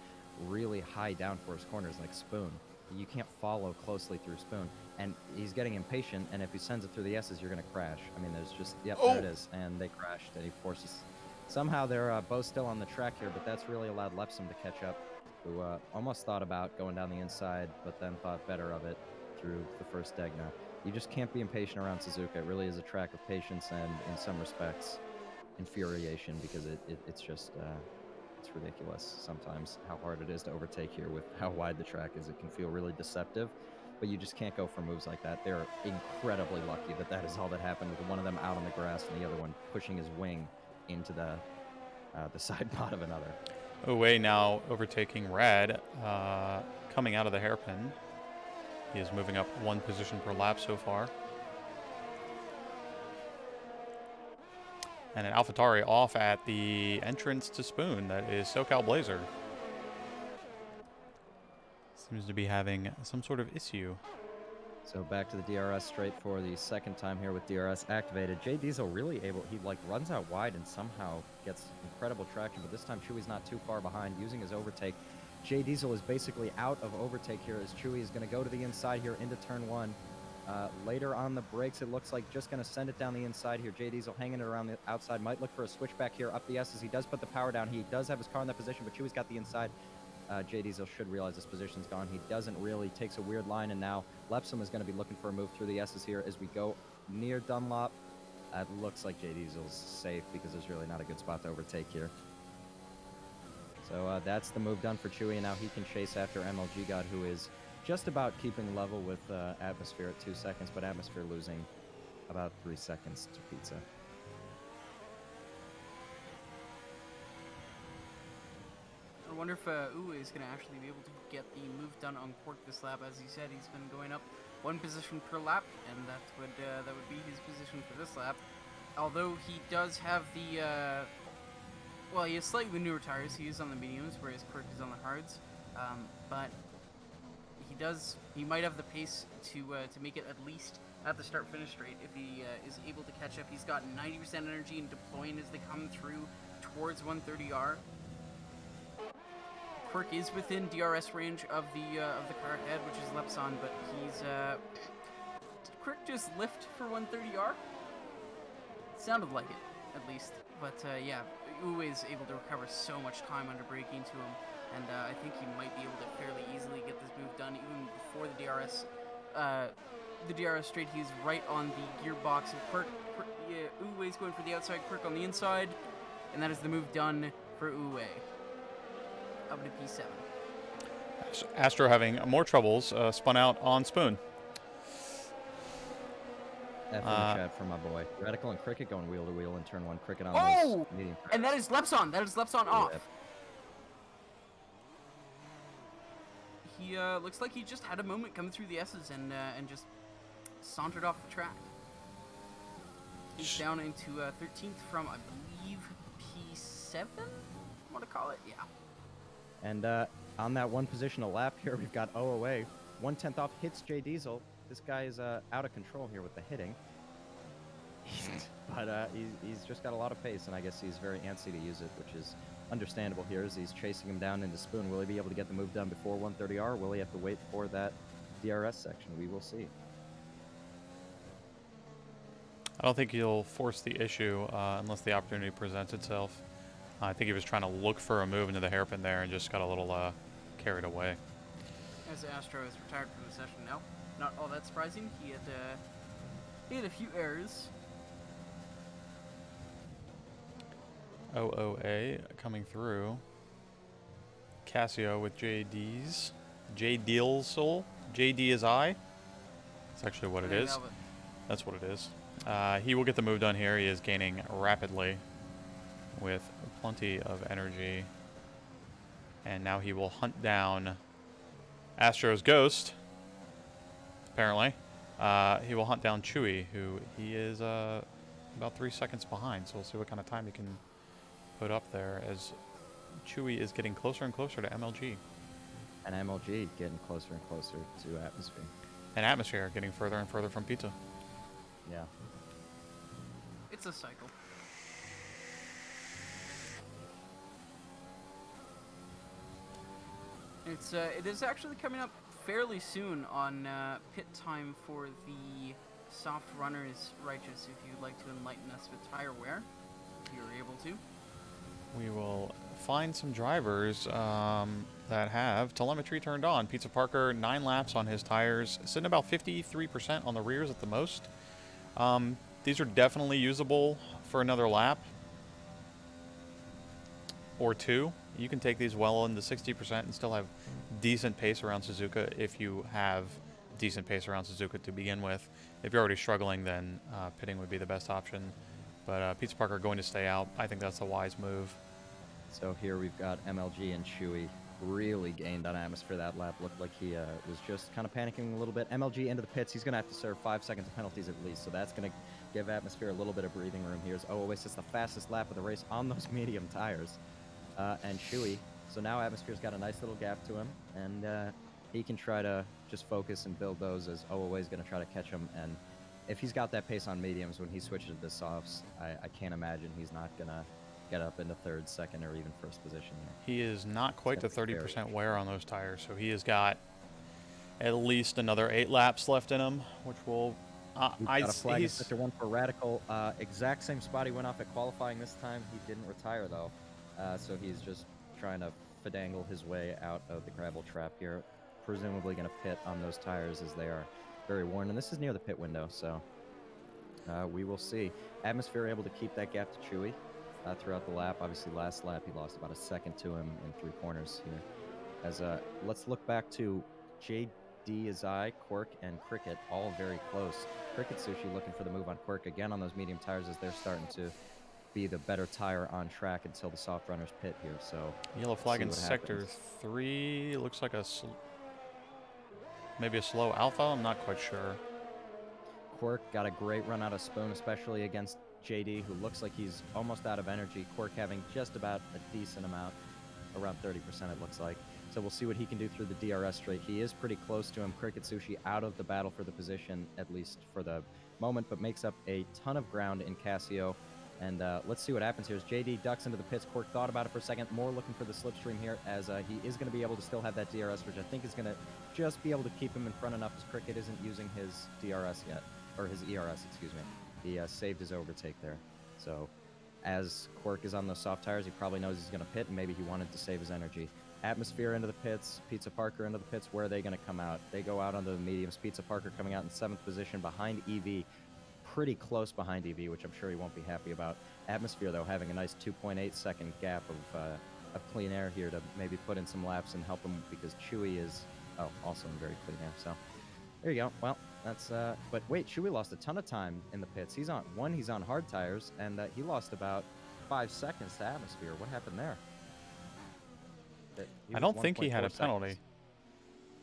really high downforce corners like Spoon. You can't follow closely through Spoon. And he's getting impatient, and if he sends it through the S's, you're going to crash. I mean, there's just, yep, there it is. And they crashed, and he forces... Somehow they're both still on the track here, but that's really allowed Lepson to catch up, who almost thought about going down the inside, but then thought better of it through the first Degna. You just can't be impatient around Suzuka. It really is a track of patience and, in some respects, infuriation, because it's just it's ridiculous sometimes how hard it is to overtake here with how wide the track is. It can feel really deceptive, but you just can't go for moves like that. They're incredibly lucky that that is all that happened, with one of them out on the grass and the other one pushing his wing into the side pod of another.
Away now, overtaking Rad, coming out of the hairpin. He is moving up 1 position per lap so far. And an AlphaTauri off at the entrance to Spoon. That is SoCal Blazer. Seems to be having some sort of issue.
So back to the DRS straight for the second time here with DRS activated. Jay Diesel really able, he like runs out wide and somehow gets incredible traction, but this time Chewy's not too far behind using his overtake. Jay Diesel is basically out of overtake here as Chewy is going to go to the inside here into turn 1. Later on the brakes, it looks like just going to send it down the inside here. Jay Diesel hanging it around the outside, might look for a switchback here up the S's. He does put the power down. He does have his car in that position, but Chewy's got the inside. Jay Diesel should realize his position's gone. He doesn't really, takes a weird line, and now Lepson is going to be looking for a move through the S's here as we go near Dunlop. It looks like Jay Diesel's safe because there's really not a good spot to overtake here. So that's the move done for Chewy, and now he can chase after MLG God, who is just about keeping level with Atmosphere at 2 seconds, but Atmosphere losing about 3 seconds to Pizza.
I wonder if Uwe is going to actually be able to get the move done on Quark this lap. As he said, he's been going up 1 position per lap, and that would be his position for this lap. Although he does have the well, he has slightly newer tires. He is on the mediums, whereas Quark is on the hards. But he might have the pace to make it at least at the start-finish straight if he is able to catch up. He's got 90% energy and deploying as they come through towards 130R. Quirk is within DRS range of the car ahead, which is Lepson, but he's did Quirk just lift for 130R? Sounded like it, at least. But yeah, Uwe is able to recover so much time under braking to him, and I think he might be able to fairly easily get this move done even before the DRS. The DRS straight, he's right on the gearbox of Quirk. Uwe's going for the outside, Quirk on the inside, and that is the move done for Uwe. Up to P7.
Astro having more troubles, spun out on Spoon.
F in the chat for my boy. Radical and Cricket going wheel to wheel in turn 1. Cricket on those medium tires.
And that is Lepson. That is Lepson off. he looks like he just had a moment coming through the S's and just sauntered off the track. He's down into 13th from, I believe, P7? I want to call it, yeah.
And on that one position a lap here, we've got OOA. 1/10 off hits J Diesel. This guy is out of control here with the hitting. But he's just got a lot of pace, and I guess he's very antsy to use it, which is understandable here as he's chasing him down into Spoon. Will he be able to get the move done before 130R, or will he have to wait for that DRS section? We will see.
I don't think he'll force the issue unless the opportunity presents itself. I think he was trying to look for a move into the hairpin there and just got a little carried away.
As Astro is retired from the session now, not all that surprising. He had a few errors.
OOA coming through. Casio with JD's. JDilsol. JD is I. That's actually what it is.
Velvet.
That's what it is. He will get the move done here. He is gaining rapidly with plenty of energy. And now he will hunt down Astro's Ghost, apparently. He will hunt down Chewy, who he is about 3 seconds behind. So we'll see what kind of time he can put up there as Chewy is getting closer and closer to MLG.
And MLG getting closer and closer to Atmosphere.
And Atmosphere getting further and further from Pizza.
Yeah.
It's a cycle. It is actually coming up fairly soon on pit time for the soft runners. Righteous, if you'd like to enlighten us with tire wear, if you're able to.
We will find some drivers that have telemetry turned on. Pizza Parker, 9 laps on his tires, sitting about 53% on the rears at the most. These are definitely usable for another lap or two. You can take these well into 60% and still have decent pace around Suzuka if you have decent pace around Suzuka to begin with. If you're already struggling, then pitting would be the best option. But Pizza Parker going to stay out. I think that's a wise move.
So here we've got MLG and Chewy really gained on Atmosphere that lap. Looked like he was just kind of panicking a little bit. MLG into the pits. He's going to have to serve 5 seconds of penalties at least. So that's going to give Atmosphere a little bit of breathing room here. Oasis is the fastest lap of the race on those medium tires. And Chewy. So now Atmosphere's got a nice little gap to him. And he can try to just focus and build those as OOA is going to try to catch him. And if he's got that pace on mediums when he switches to the softs, I can't imagine he's not going to get up into third, second, or even first position there.
He is not quite to 30% wear on those tires, so he has got at least another 8 laps left in him, which will...
He's got a flag in sector 1 for Radical. Exact same spot he went off at qualifying this time. He didn't retire, though. So he's just trying to finagle his way out of the gravel trap here. Presumably going to pit on those tires as they are very worn. And this is near the pit window, so we will see. Atmosphere able to keep that gap to Chewy throughout the lap. Obviously, last lap he lost about a second to him in 3 corners here. As let's look back to JD Azai, Quirk, and Cricket, all very close. Cricket Sushi looking for the move on Quirk again on those medium tires as they're starting to be the better tire on track until the soft runners pit here. So
yellow flag in sector 3 looks like a maybe a slow alpha. I'm not quite sure.
Quirk got a great run out of Spoon, especially against JD, who looks like he's almost out of energy. Quirk having just about a decent amount, around 30% it looks like. So we'll see what he can do through the DRS straight. He is pretty close to him. Cricket Sushi out of the battle for the position, at least for the moment, but makes up a ton of ground in Casio. And let's see what happens here. As JD ducks into the pits, Quirk thought about it for a second. More looking for the slipstream here, as he is going to be able to still have that DRS, which I think is going to just be able to keep him in front enough, as Cricket isn't using his DRS yet, or his ERS, excuse me. He saved his overtake there. So as Quirk is on those soft tires, he probably knows he's going to pit, and maybe he wanted to save his energy. Atmosphere into the pits, Pizza Parker into the pits. Where are they going to come out? They go out onto the mediums. Pizza Parker coming out in 7th position behind EV. Pretty close behind EV, which I'm sure he won't be happy about. Atmosphere, though, having a nice 2.8 second gap of clean air here to maybe put in some laps and help him, because Chewy is also in very clean air. So there you go. Well, that's but wait, Chewy lost a ton of time in the pits. He's on hard tires, and he lost about 5 seconds to Atmosphere. What happened there?
I don't think he had a penalty.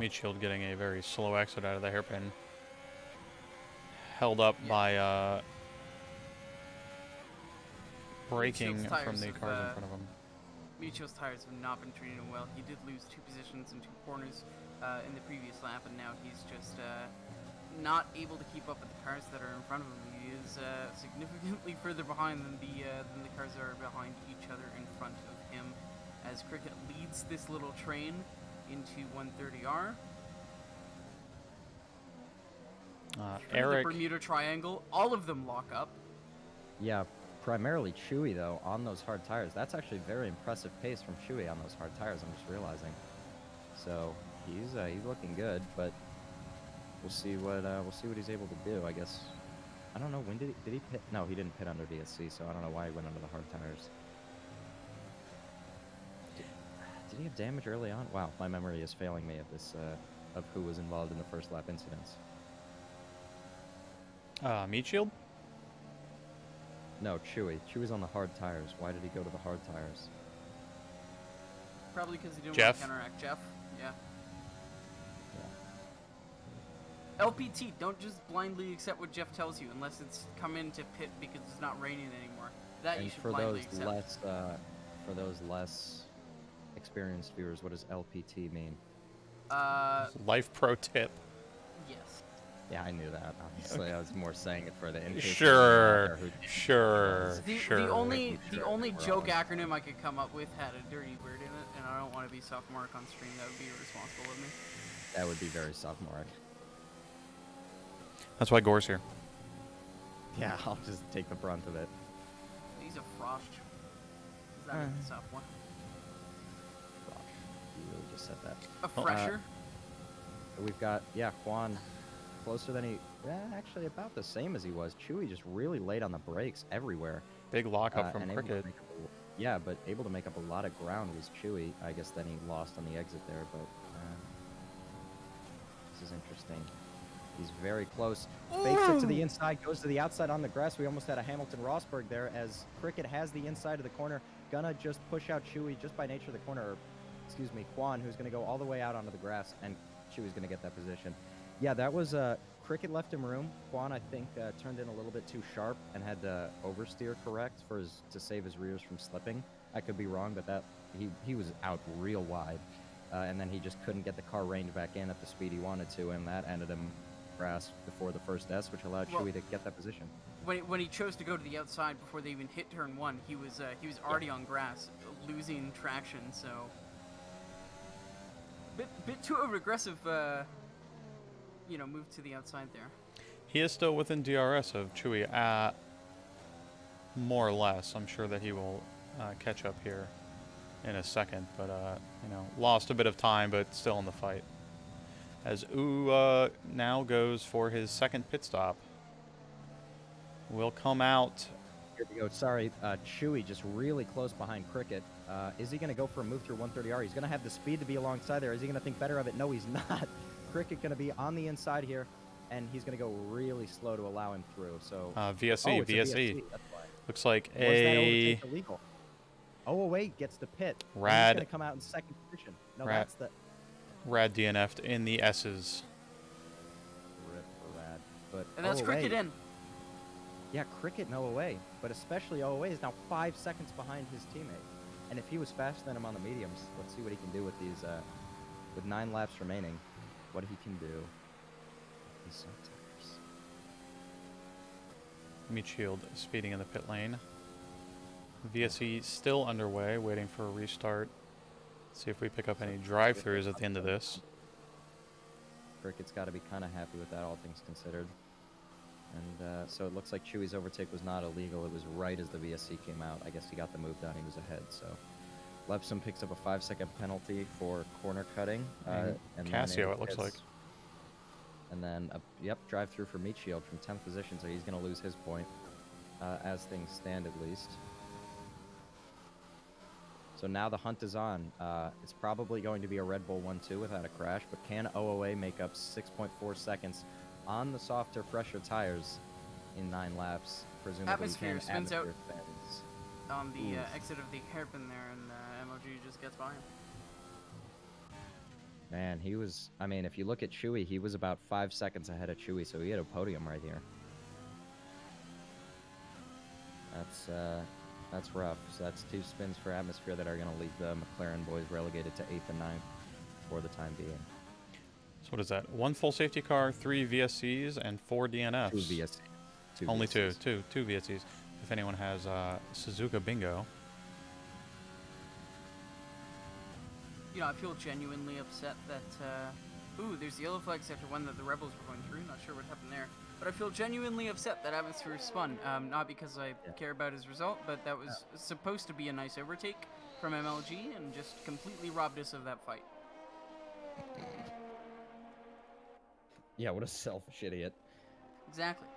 Meat Shield getting a very slow exit out of the hairpin. Held up
Yeah.
by braking
Shield's
from
tires
the
have,
cars in front of him.
Michio's tires have not been treating him well. He did lose 2 positions and 2 corners in the previous lap, and now he's just not able to keep up with the cars that are in front of him. He is significantly further behind than the cars that are behind each other in front of him, as Cricket leads this little train into 130R. Through
Eric,
the Bermuda Triangle, all of them lock up.
Yeah, primarily Chewy though on those hard tires. That's actually very impressive pace from Chewy on those hard tires. I'm just realizing. So he's looking good, but we'll see what he's able to do. I guess I don't know when did he pit? No, he didn't pit under VSC, so I don't know why he went under the hard tires. Did he have damage early on? Wow, my memory is failing me of this of who was involved in the first lap incidents.
Meat Shield?
No, Chewy. Chewy's on the hard tires. Why did he go to the hard tires?
Probably because he didn't
Jeff?
want to counteract Jeff. Yeah.
Yeah.
LPT, don't just blindly accept what Jeff tells you unless it's come into pit because it's not raining anymore. That you
And
should
for
blindly
those
accept.
less experienced viewers, what does LPT mean?
Life pro tip.
Yes.
Yeah, I knew that. Obviously, I was more saying it for the in case
Sure,
who-
sure,
The
sure.
only
Sure,
only
we're
joke
all-
acronym I could come up with had a dirty word in it, and I don't want to be sophomore on stream. That would be irresponsible of me.
That would be very sophomoric.
That's why Gore's here.
Yeah, I'll just take the brunt of it.
He's a frosh. Is that a sophomore?
Gosh, you really just said that.
A fresher?
We've got, yeah, Juan closer than actually about the same as he was. Chewy just really laid on the brakes everywhere.
Big lockup from
and able to
Cricket.
make up yeah, but able to make up a lot of ground was Chewy. I guess then he lost on the exit there, but this is interesting. He's very close. Fakes it to the inside, goes to the outside on the grass. We almost had a Hamilton-Rosberg there as Cricket has the inside of the corner. Gonna just push out Chewy just by nature of the corner, or, excuse me, Quan, who's gonna go all the way out onto the grass, and Chewy's gonna get that position. Yeah, that was Cricket left him room. Quan, I think, turned in a little bit too sharp and had to oversteer correct to save his rears from slipping. I could be wrong, but that he was out real wide, and then he just couldn't get the car reined back in at the speed he wanted to, and that ended him grass before the first S, which allowed Chewy to get that position.
When he chose to go to the outside before they even hit turn 1, he was already on grass, losing traction. So bit too aggressive, move to the outside there.
He is still within DRS of Chewy, more or less. I'm sure that he will catch up here in a second, but lost a bit of time, but still in the fight. As now goes for his second pit stop. Will come out.
Here we go. Sorry, Chewy just really close behind Cricket. Is he going to go for a move through 130R? He's going to have the speed to be alongside there. Is he going to think better of it? No, he's not. Cricket going to be on the inside here, and he's going to go really slow to allow him through. So
VSC.
That's why.
Looks like
Was that overtake illegal? Oh, wait, gets the pit.
Rad.
He's going to come out in second position. No,
Rad.
that's the
Rad DNF'd in the S's.
rip for Rad. But
And that's Cricket in.
Yeah, Cricket no away, but especially OOA is now 5 seconds behind his teammate. And if he was faster than him on the mediums, let's see what he can do with these, with 9 laps remaining. What he can do. These soft tires.
Meat Shield speeding in the pit lane. VSE still underway, waiting for a restart. See if we pick up any drive-throughs at the end of this.
Cricket's got to be kind of happy with that, all things considered. And so it looks like Chewy's overtake was not illegal. It was right as the VSC came out. I guess he got the move done. He was ahead. So Lepson picks up a 5-second penalty for corner cutting.
And
then
Casio, it looks like.
And then, drive through for Meat Shield from 10th position. So he's going to lose his point as things stand at least. So now the hunt is on. It's probably going to be a Red Bull 1-2 without a crash, but can OOA make up 6.4 seconds on the softer, fresher tires in 9 laps? Presumably
Atmosphere
can.
spins out.
Spins.
On the exit of the hairpin there, and MOG just gets by him.
Man, he was. I mean, if you look at Chewy, he was about 5 seconds ahead of Chewy, so he had a podium right here. That's rough. So that's 2 spins for Atmosphere that are going to leave the McLaren boys relegated to 8th and 9th for the time being.
So what is that? 1 full safety car, 3 VSCs, and 4 DNFs.
2 VSCs.
Only
VSCs.
two VSCs. If anyone has Suzuka bingo.
You know, I feel genuinely upset that, ooh, there's the yellow flag sector 1 that the Rebels were going through. Not sure what happened there. But I feel genuinely upset that Atmosphere spun. Not because I care about his result, but that was supposed to be a nice overtake from MLG and just completely robbed us of that fight.
Yeah, what a selfish idiot.
Exactly.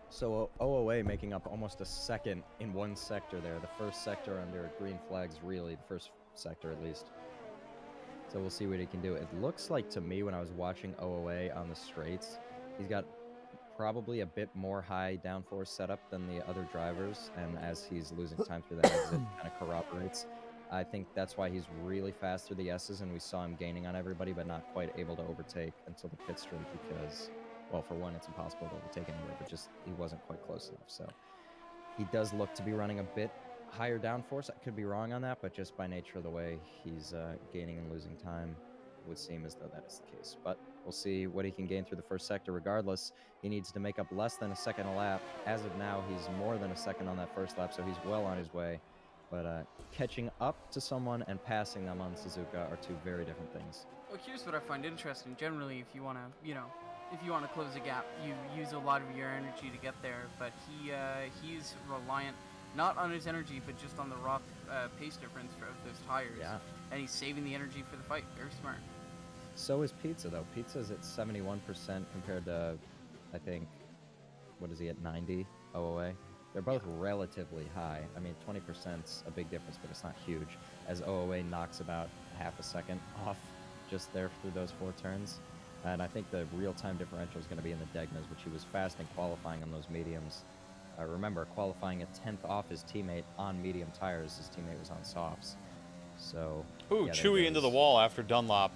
So OOA making up almost a second in one sector there. The first sector under green flags, really. The first sector, at least. So we'll see what he can do. It looks like to me when I was watching OOA on the straights, he's got probably a bit more high downforce setup than the other drivers. And as he's losing time through that exit, kind of corroborates. I think that's why he's really fast through the S's, and we saw him gaining on everybody, but not quite able to overtake until the pit straight because... Well, for one, it's impossible to overtake anywhere, but just he wasn't quite close enough. So he does look to be running a bit higher downforce. I could be wrong on that, but just by nature of the way he's gaining and losing time, it would seem as though that is the case. But we'll see what he can gain through the first sector. Regardless, he needs to make up less than a second a lap. As of now, he's more than a second on that first lap, so he's well on his way. But catching up to someone and passing them on Suzuka are 2 very different things.
Well, here's what I find interesting. Generally, if you want to, if you want to close a gap, you use a lot of your energy to get there. But he's reliant not on his energy, but just on the raw pace difference of those tires.
Yeah.
And he's saving the energy for the fight. Very smart.
So is Pizza, though. Pizza's at 71% compared to, I think, what is he at, 90 OOA? They're both relatively high. I mean, 20%'s a big difference, but it's not huge, as OOA knocks about half a second off just there through those 4 turns. And I think the real-time differential is going to be in the Degnas, which he was fast in qualifying on those mediums. Remember, qualifying a 10th off his teammate on medium tires. His teammate was on softs. So...
Ooh,
yeah,
Chewy into the wall after Dunlop.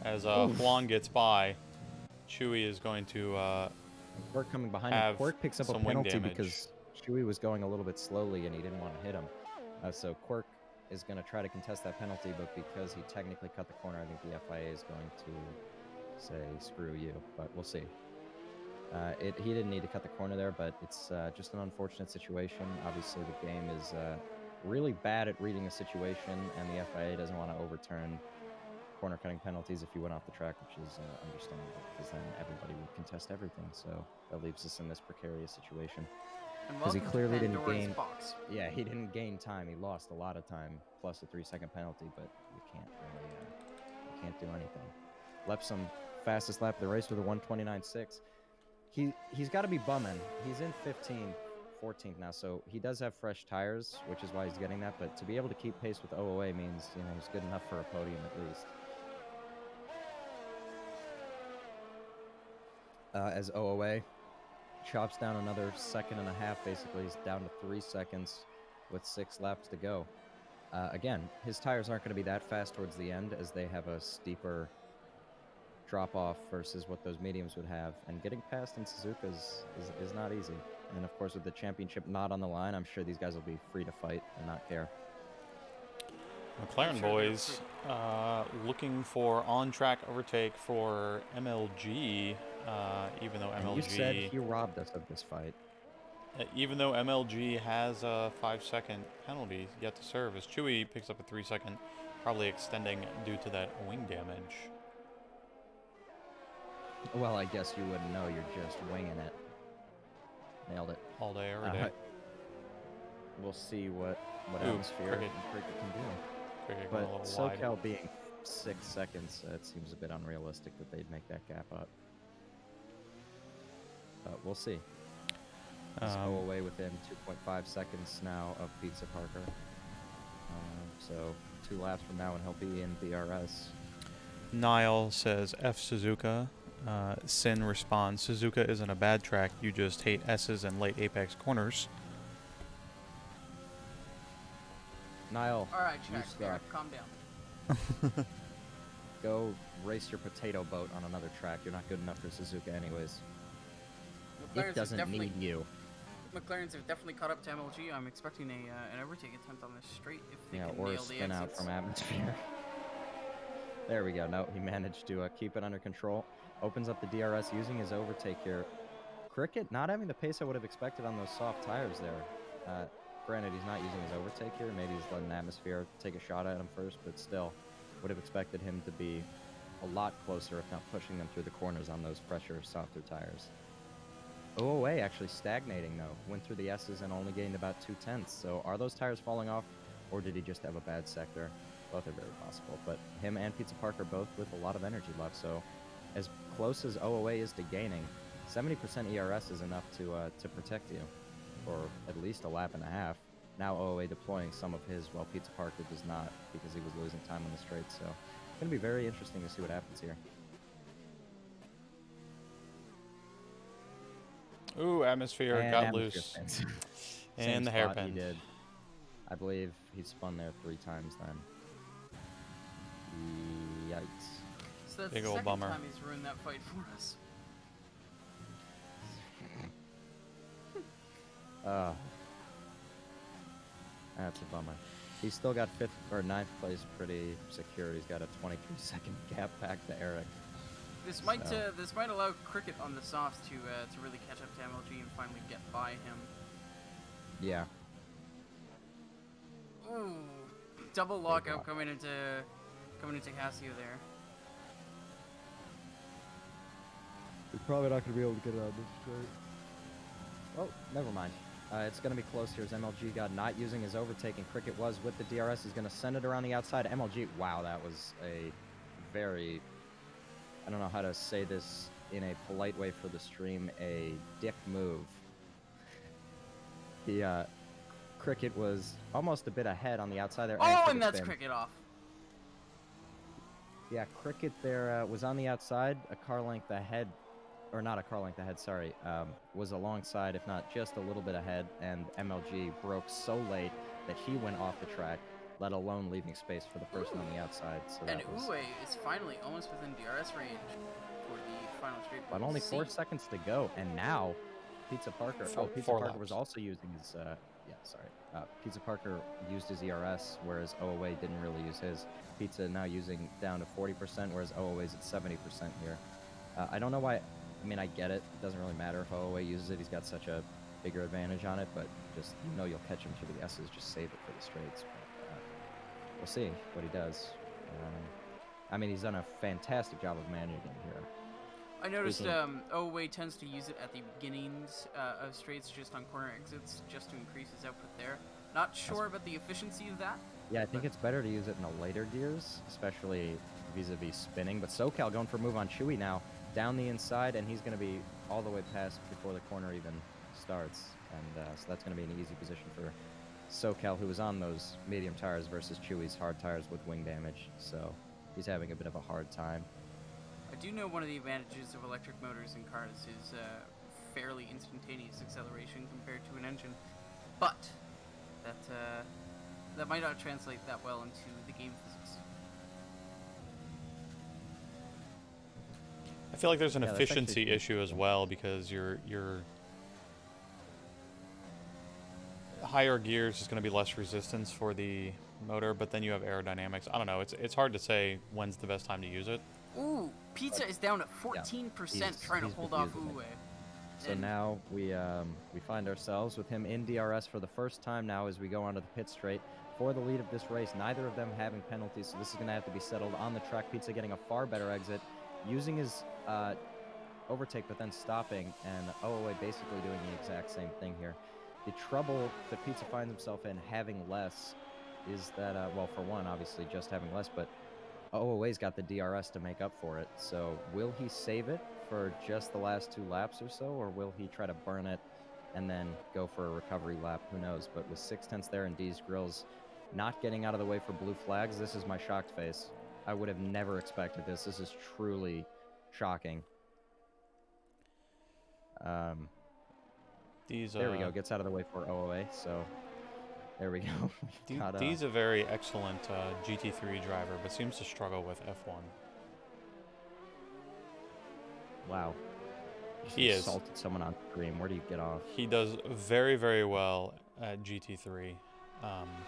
As Juan gets by, Chewy is going to
Quirk coming behind him. Quirk picks up a penalty because Chewy was going a little bit slowly and he didn't want to hit him. So Quirk is going to try to contest that penalty, but because he technically cut the corner, I think the FIA is going to say, screw you, but we'll see. He didn't need to cut the corner there, but it's just an unfortunate situation. Obviously, the game is really bad at reading a situation, and the FIA doesn't want to overturn corner-cutting penalties if you went off the track, which is understandable, because then everybody would contest everything. So that leaves us in this precarious situation. Because he clearly didn't gain. Yeah, he didn't gain time. He lost a lot of time, plus a 3-second penalty. But you can't really, you can't do anything. Lepsum, fastest lap of the race with a 1:29.6. He's got to be bumming. He's in 15th, 14th now, so he does have fresh tires, which is why he's getting that. But to be able to keep pace with OOA means he's good enough for a podium at least. As OOA chops down another 1.5 seconds, basically. He's down to 3 seconds with 6 laps to go. Again, his tires aren't going to be that fast towards the end, as they have a steeper drop-off versus what those mediums would have. And getting past in Suzuka is not easy. And, of course, with the championship not on the line, I'm sure these guys will be free to fight and not care.
McLaren boys looking for on-track overtake for MLG, even though MLG...
And you said he robbed us of this fight.
Even though MLG has a 5-second penalty yet to serve, as Chewy picks up a 3-second, probably extending due to that wing damage.
Well, I guess you wouldn't know. You're just winging it. Nailed it.
All day, every day.
We'll see what Atmosphere and Cricket can do. But SoCal wide. Being 6 seconds, it seems a bit unrealistic that they'd make that gap up. But we'll see. Let's go away within 2.5 seconds now of Pizza Parker. So 2 laps from now and he'll be in DRS.
Niall says F Suzuka. Sin responds, Suzuka isn't a bad track, you just hate S's and late apex corners.
Niall,
All right,
you
Jack.
suck.
There, calm down.
Go race your potato boat on another track. You're not good enough for Suzuka anyways. It doesn't need you.
McLaren's have definitely caught up to MLG. I'm expecting an overtake attempt on this straight if they can
or a
nail the
spin out
exits.
from atmosphere. There we go. No, he managed to keep it under control. Opens up the DRS using his overtake here. Cricket not having the pace I would have expected on those soft tires there. Granted, he's not using his overtake here. Maybe he's letting Atmosphere take a shot at him first, but still would have expected him to be a lot closer, if not pushing them through the corners on those fresher, softer tires. OOA actually stagnating, though. Went through the S's and only gained about 2/10. So are those tires falling off, or did he just have a bad sector? Both are very possible. But him and Pizza Parker both with a lot of energy left. So as close as OOA is to gaining, 70% ERS is enough to protect you for at least a lap and a half. Now OOA deploying some of his, while Pizza Parker does not, because he was losing time on the straight. So it's going to be very interesting to see what happens here.
Ooh, Atmosphere
And
got
Atmosphere
loose.
spins.
And
Same
the
spot
hairpin.
he did. I believe he spun there 3 times then. Yikes.
So that's
Big
the
ol'
second
bummer.
time he's ruined that fight for us.
That's a bummer. He's still got 5th or 9th place pretty secure. He's got a 23-second gap back to Eric.
This might allow Cricket on the softs to really catch up to MLG and finally get by him.
Yeah.
Ooh, double lockout coming into Casio there.
He's probably not going to be able to get it on this straight. Oh, never mind. It's going to be close here as MLG got not using his overtake, and Cricket was with the DRS. He's going to send it around the outside. MLG, wow, that was a very, I don't know how to say this in a polite way for the stream, a dick move. Cricket was almost a bit ahead on the outside there.
Oh, and that's
spin.
Cricket off.
Yeah, Cricket there was on the outside, a car length ahead, or not a car length ahead, sorry, was alongside, if not just a little bit ahead, and MLG broke so late that he went off the track, let alone leaving space for the person on the outside. So
And
that was,
Uwe is finally almost within DRS range for the final straight.
but only 4 seconds to go, and now Pizza Parker, Pizza
four
Parker
laps.
was also using his, Pizza Parker used his ERS, whereas OOA didn't really use his. Pizza now using down to 40%, whereas OOA's at 70% here. I don't know why. I mean, I get it. It doesn't really matter if OOA uses it. He's got such a bigger advantage on it, but just, you'll catch him through the S's. Just save it for the straights. But, we'll see what he does. I mean, he's done a fantastic job of managing it here.
I noticed OOA tends to use it at the beginnings of straights, just on corner exits, just to increase his output there. Not sure about the efficiency of that.
Yeah, I think it's better to use it in the later gears, especially vis-a-vis spinning. But SoCal going for a move on Chewy now, down the inside, and he's going to be all the way past before the corner even starts. And so that's going to be an easy position for SoCal, who was on those medium tires versus Chewy's hard tires with wing damage. So he's having a bit of a hard time.
I do know one of the advantages of electric motors in cars is fairly instantaneous acceleration compared to an engine, but that might not translate that well into the game physics.
I feel like there's an
Yeah, that's
efficiency
actually
issue as well, because your higher gears is going to be less resistance for the motor, but then you have aerodynamics. I don't know. It's hard to say when's the best time to use it.
Ooh, Pizza is down at 14% trying to hold off Uwe.
So now we find ourselves with him in DRS for the first time now as we go onto the pit straight for the lead of this race. Neither of them having penalties, so this is going to have to be settled on the track. Pizza getting a far better exit, using his overtake, but then stopping, and OOA basically doing the exact same thing here. The trouble that Pizza finds himself in having less is that, well, for one, obviously just having less, but OOA's got the DRS to make up for it. So will he save it for just the last 2 laps or so, or will he try to burn it and then go for a recovery lap? Who knows? But with 6/10 there and D's grills not getting out of the way for blue flags, this is my shocked face. I would have never expected this. This is truly shocking.
These
There we go. Gets out of the way for OOA. So There we go. We've got,
D's a very excellent GT3 driver, but seems to struggle with F1.
wow. Just
He is.
insulted someone on stream. Where do you get off?
He does very, very well at GT3.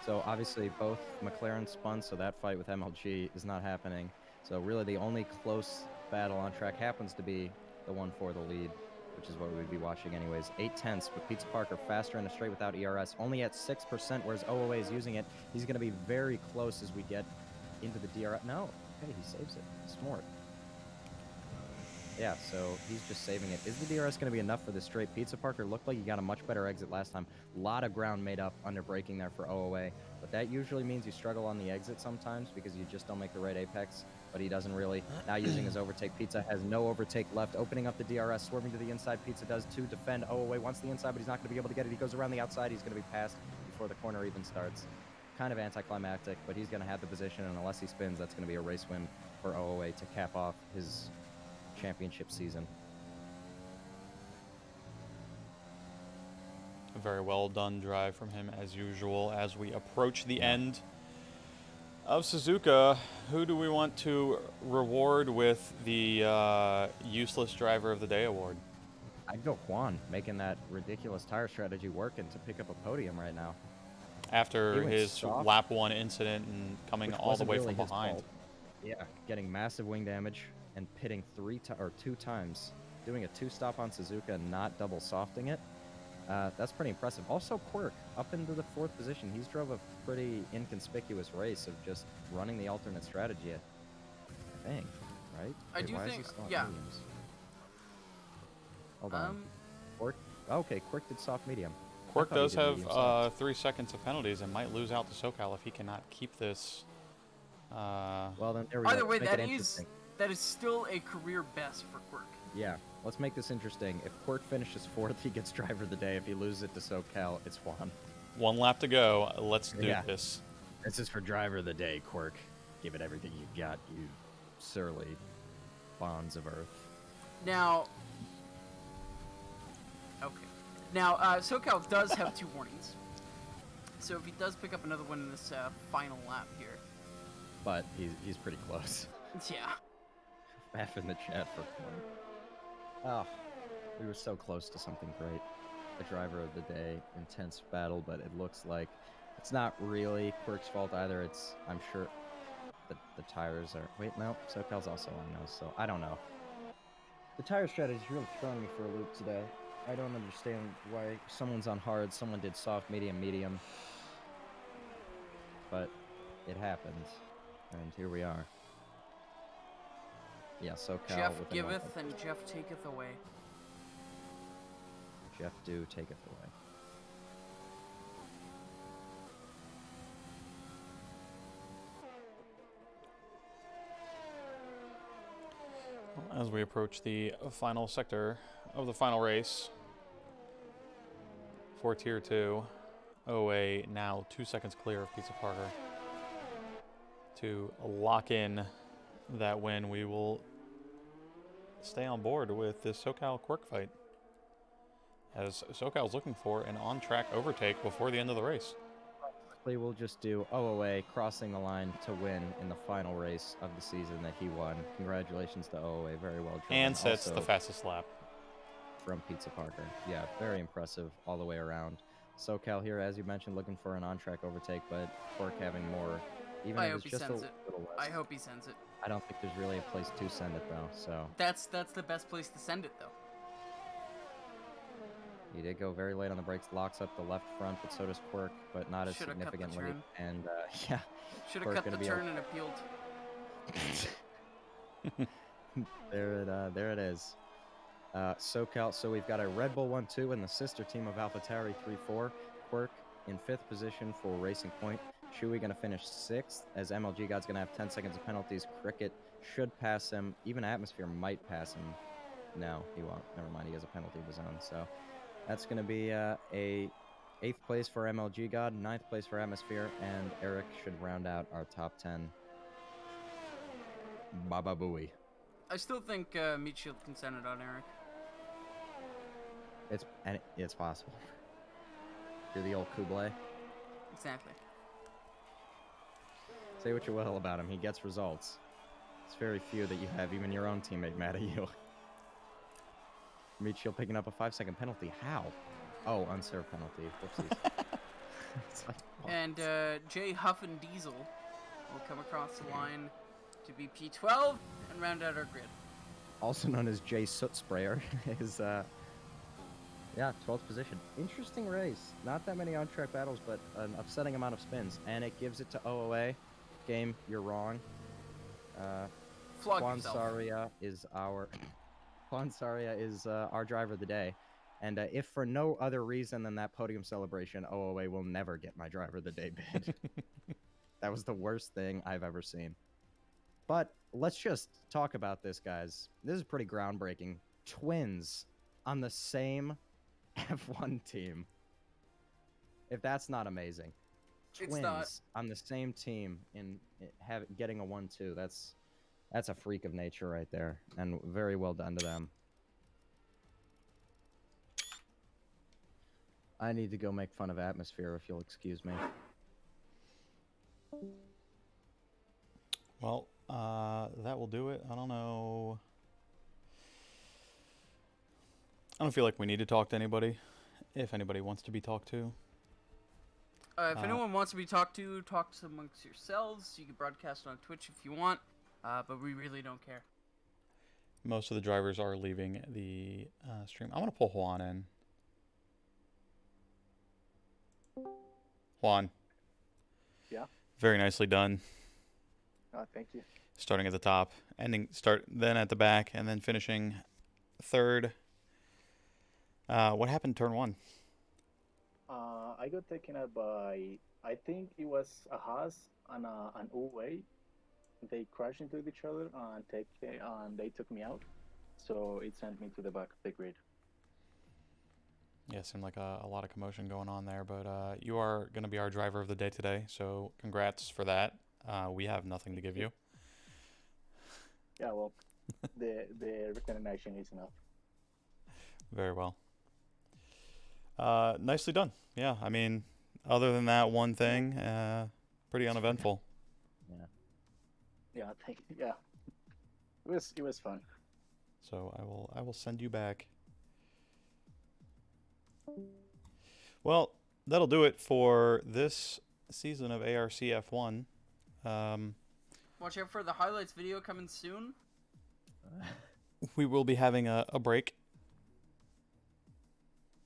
So obviously both McLaren spun, so that fight with MLG is not happening. So really the only close battle on track happens to be the one for the lead, which is what we'd be watching anyways. 8/10, but Pizza Parker faster in a straight without ERS, only at 6%, whereas OOA is using it. He's going to be very close as we get into the DRS. No, okay, he saves it. Smart. Yeah, so he's just saving it. Is the DRS going to be enough for this straight? Pizza Parker looked like he got a much better exit last time. A lot of ground made up under braking there for OOA, but that usually means you struggle on the exit sometimes because you just don't make the right apex, but he doesn't really. Now using his overtake, Pizza has no overtake left, opening up the DRS, swerving to the inside. Pizza does to defend. OOA wants the inside, but he's not going to be able to get it. He goes around the outside. He's going to be passed before the corner even starts. Kind of anticlimactic, but he's going to have the position, and unless he spins, that's going to be a race win for OOA to cap off his championship season.
A very well done drive from him as usual. As we approach the end of Suzuka, who do we want to reward with the Useless Driver of the Day award?
I'd go Juan, making that ridiculous tire strategy working to pick up a podium right now.
After his
soft,
lap 1 incident and coming all the way
really
from
his
behind.
fault. Yeah, getting massive wing damage and pitting 2 times, doing a 2-stop on Suzuka and not double softing it. That's pretty impressive. Also, Quirk up into the 4th position. He's drove a pretty inconspicuous race of just running the alternate strategy. I think, right?
I
Wait,
do
why is
think-
he still on
yeah.
mediums? Hold on. Quirk. Okay, Quirk did soft medium. I
Quirk
thought he
does
did medium
have
soft.
3 seconds of penalties and might lose out to SoCal if he cannot keep this.
Well, then there we
Either
go.
way,
Let's make
that
it
is
interesting.
still a career best for Quirk.
Yeah, let's make this interesting. If Quirk finishes 4th, he gets driver of the day. If he loses it to SoCal, it's Juan.
1 lap to go. Let's do
Yeah.
this.
This is for driver of the day, Quirk. Give it everything you got, you surly bonds of earth.
Now, okay. Now, SoCal does have 2 warnings. So if he does pick up another one in this final lap here,
But he's pretty close.
yeah.
F in the chat for Quirk. Oh, we were so close to something great. A driver of the day, intense battle, but it looks like it's not really Quirk's fault either. It's, I'm sure, the tires are... Wait, no, SoCal's also on those, so I don't know. The tire strategy is really throwing me for a loop today. I don't understand why someone's on hard, someone did soft, medium, medium. But it happened, and here we are. Yeah, SoCal
Jeff
with a
giveth and Jeff taketh away.
Jeff do taketh away.
As we approach the final sector of the final race for Tier 2, OA now 2 seconds clear of Pizza Parker. To lock in that win, we will stay on board with this SoCal Quirk fight, as SoCal is looking for an on-track overtake before the end of the race.
We'll just do OOA crossing the line to win in the final race of the season that he won. Congratulations to OOA, very well driven.
And sets
Also
the fastest lap.
from Pizza Parker. Yeah, very impressive all the way around. SoCal here, as you mentioned, looking for an on-track overtake, but Quirk having more. Even
I
if
hope
it's
he
just
sends
a
it.
little less.
I hope he sends it.
I don't think there's really a place to send it though. So
That's the best place to send it, though.
he did go very late on the brakes, locks up the left front, but so does Quirk, but not as
Should've cut the
significantly.
turn.
And yeah,
Should have
Quirk
cut
gonna
the
be
turn and appealed.
there it is. SoCal. So we've got a Red Bull 1-2 and the sister team of AlphaTauri 3-4. Quirk in 5th position for Racing Point. Shui going to finish 6th, as MLG God's going to have 10 seconds of penalties. Cricket should pass him. Even Atmosphere might pass him. No, he won't. Never mind, he has a penalty of his own. So that's going to be a 8th place for MLG God, 9th place for Atmosphere, and Eric should round out our top 10. Baba Booey.
I still think Meat Shield can send it on Eric.
It's possible. Do the old Kublai.
Exactly.
Say what you will about him, he gets results. It's very few that you have even your own teammate mad at you. Michio picking up a 5-second penalty. How? Oh, unserved penalty. Whoopsies. It's like, what?
And Jay Huff and Diesel will come across the line to be P12 and round out our grid.
Also known as Jay Soot Sprayer, is, yeah, 12th position. Interesting race. Not that many on-track battles, but an upsetting amount of spins. And it gives it to OOA. Game, you're wrong.
Flog
Juan
yourself.
Saria is our... Juan Saria is our driver of the day. And if for no other reason than that podium celebration, OOA will never get my driver of the day bid. That was the worst thing I've ever seen. But let's just talk about this, guys. This is pretty groundbreaking. Twins on the same F1 team. If that's not amazing.
It's not.
Twins on the same team in getting a 1-2. That's a freak of nature right there, and very well done to them. I need to go make fun of atmosphere, if you'll excuse me.
Well, that will do it. I don't know. I don't feel like we need to talk to anybody. If anybody wants to be talked to.
If anyone wants to be talked to, talk to amongst yourselves. You can broadcast on Twitch if you want, but we really don't care.
Most of the drivers are leaving the stream. I'm going to pull Juan in. Juan.
Yeah.
Very nicely done.
Thank you.
Starting at the top, then at the back, and then finishing third. What happened turn one?
I got taken out by, I think it was a Haas and an Uwe. They crashed into each other and they took me out. So it sent me to the back of the grid.
Yeah, seemed like a lot of commotion going on there, but you are going to be our driver of the day today, so congrats for that. We have nothing to give you.
Yeah, well, the recognition is enough.
Very well. Nicely done. Yeah, I mean, other than that one thing, pretty uneventful.
Yeah. Yeah, yeah. It was fun.
So I will send you back. Well, that'll do it for this season of ARC F1.
Watch out for the highlights video coming soon.
We will be having a break.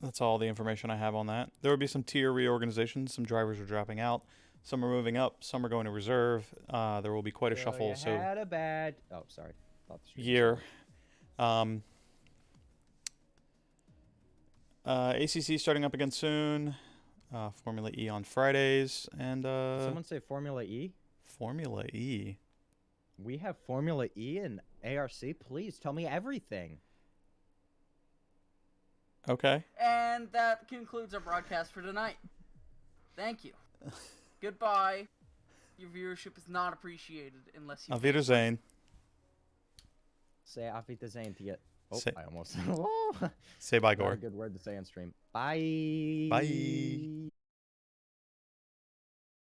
That's all the information I have on that. There will be some tier reorganizations. Some drivers are dropping out. Some are moving up. Some are going to reserve. There will be quite a shuffle.
You had a bad... Oh, sorry.
Year. ACC starting up again soon. Formula E on Fridays. And
Someone say Formula E?
Formula E.
We have Formula E in ARC? Please tell me everything.
Okay.
And that concludes our broadcast for tonight. Thank you. Goodbye. Your viewership is not appreciated unless you...
Auf Wiedersehen.
Say Auf Wiedersehen to get... Oh,
Say,
I almost...
say bye,
Not
Gore.
a good word to say on stream. Bye.
Bye.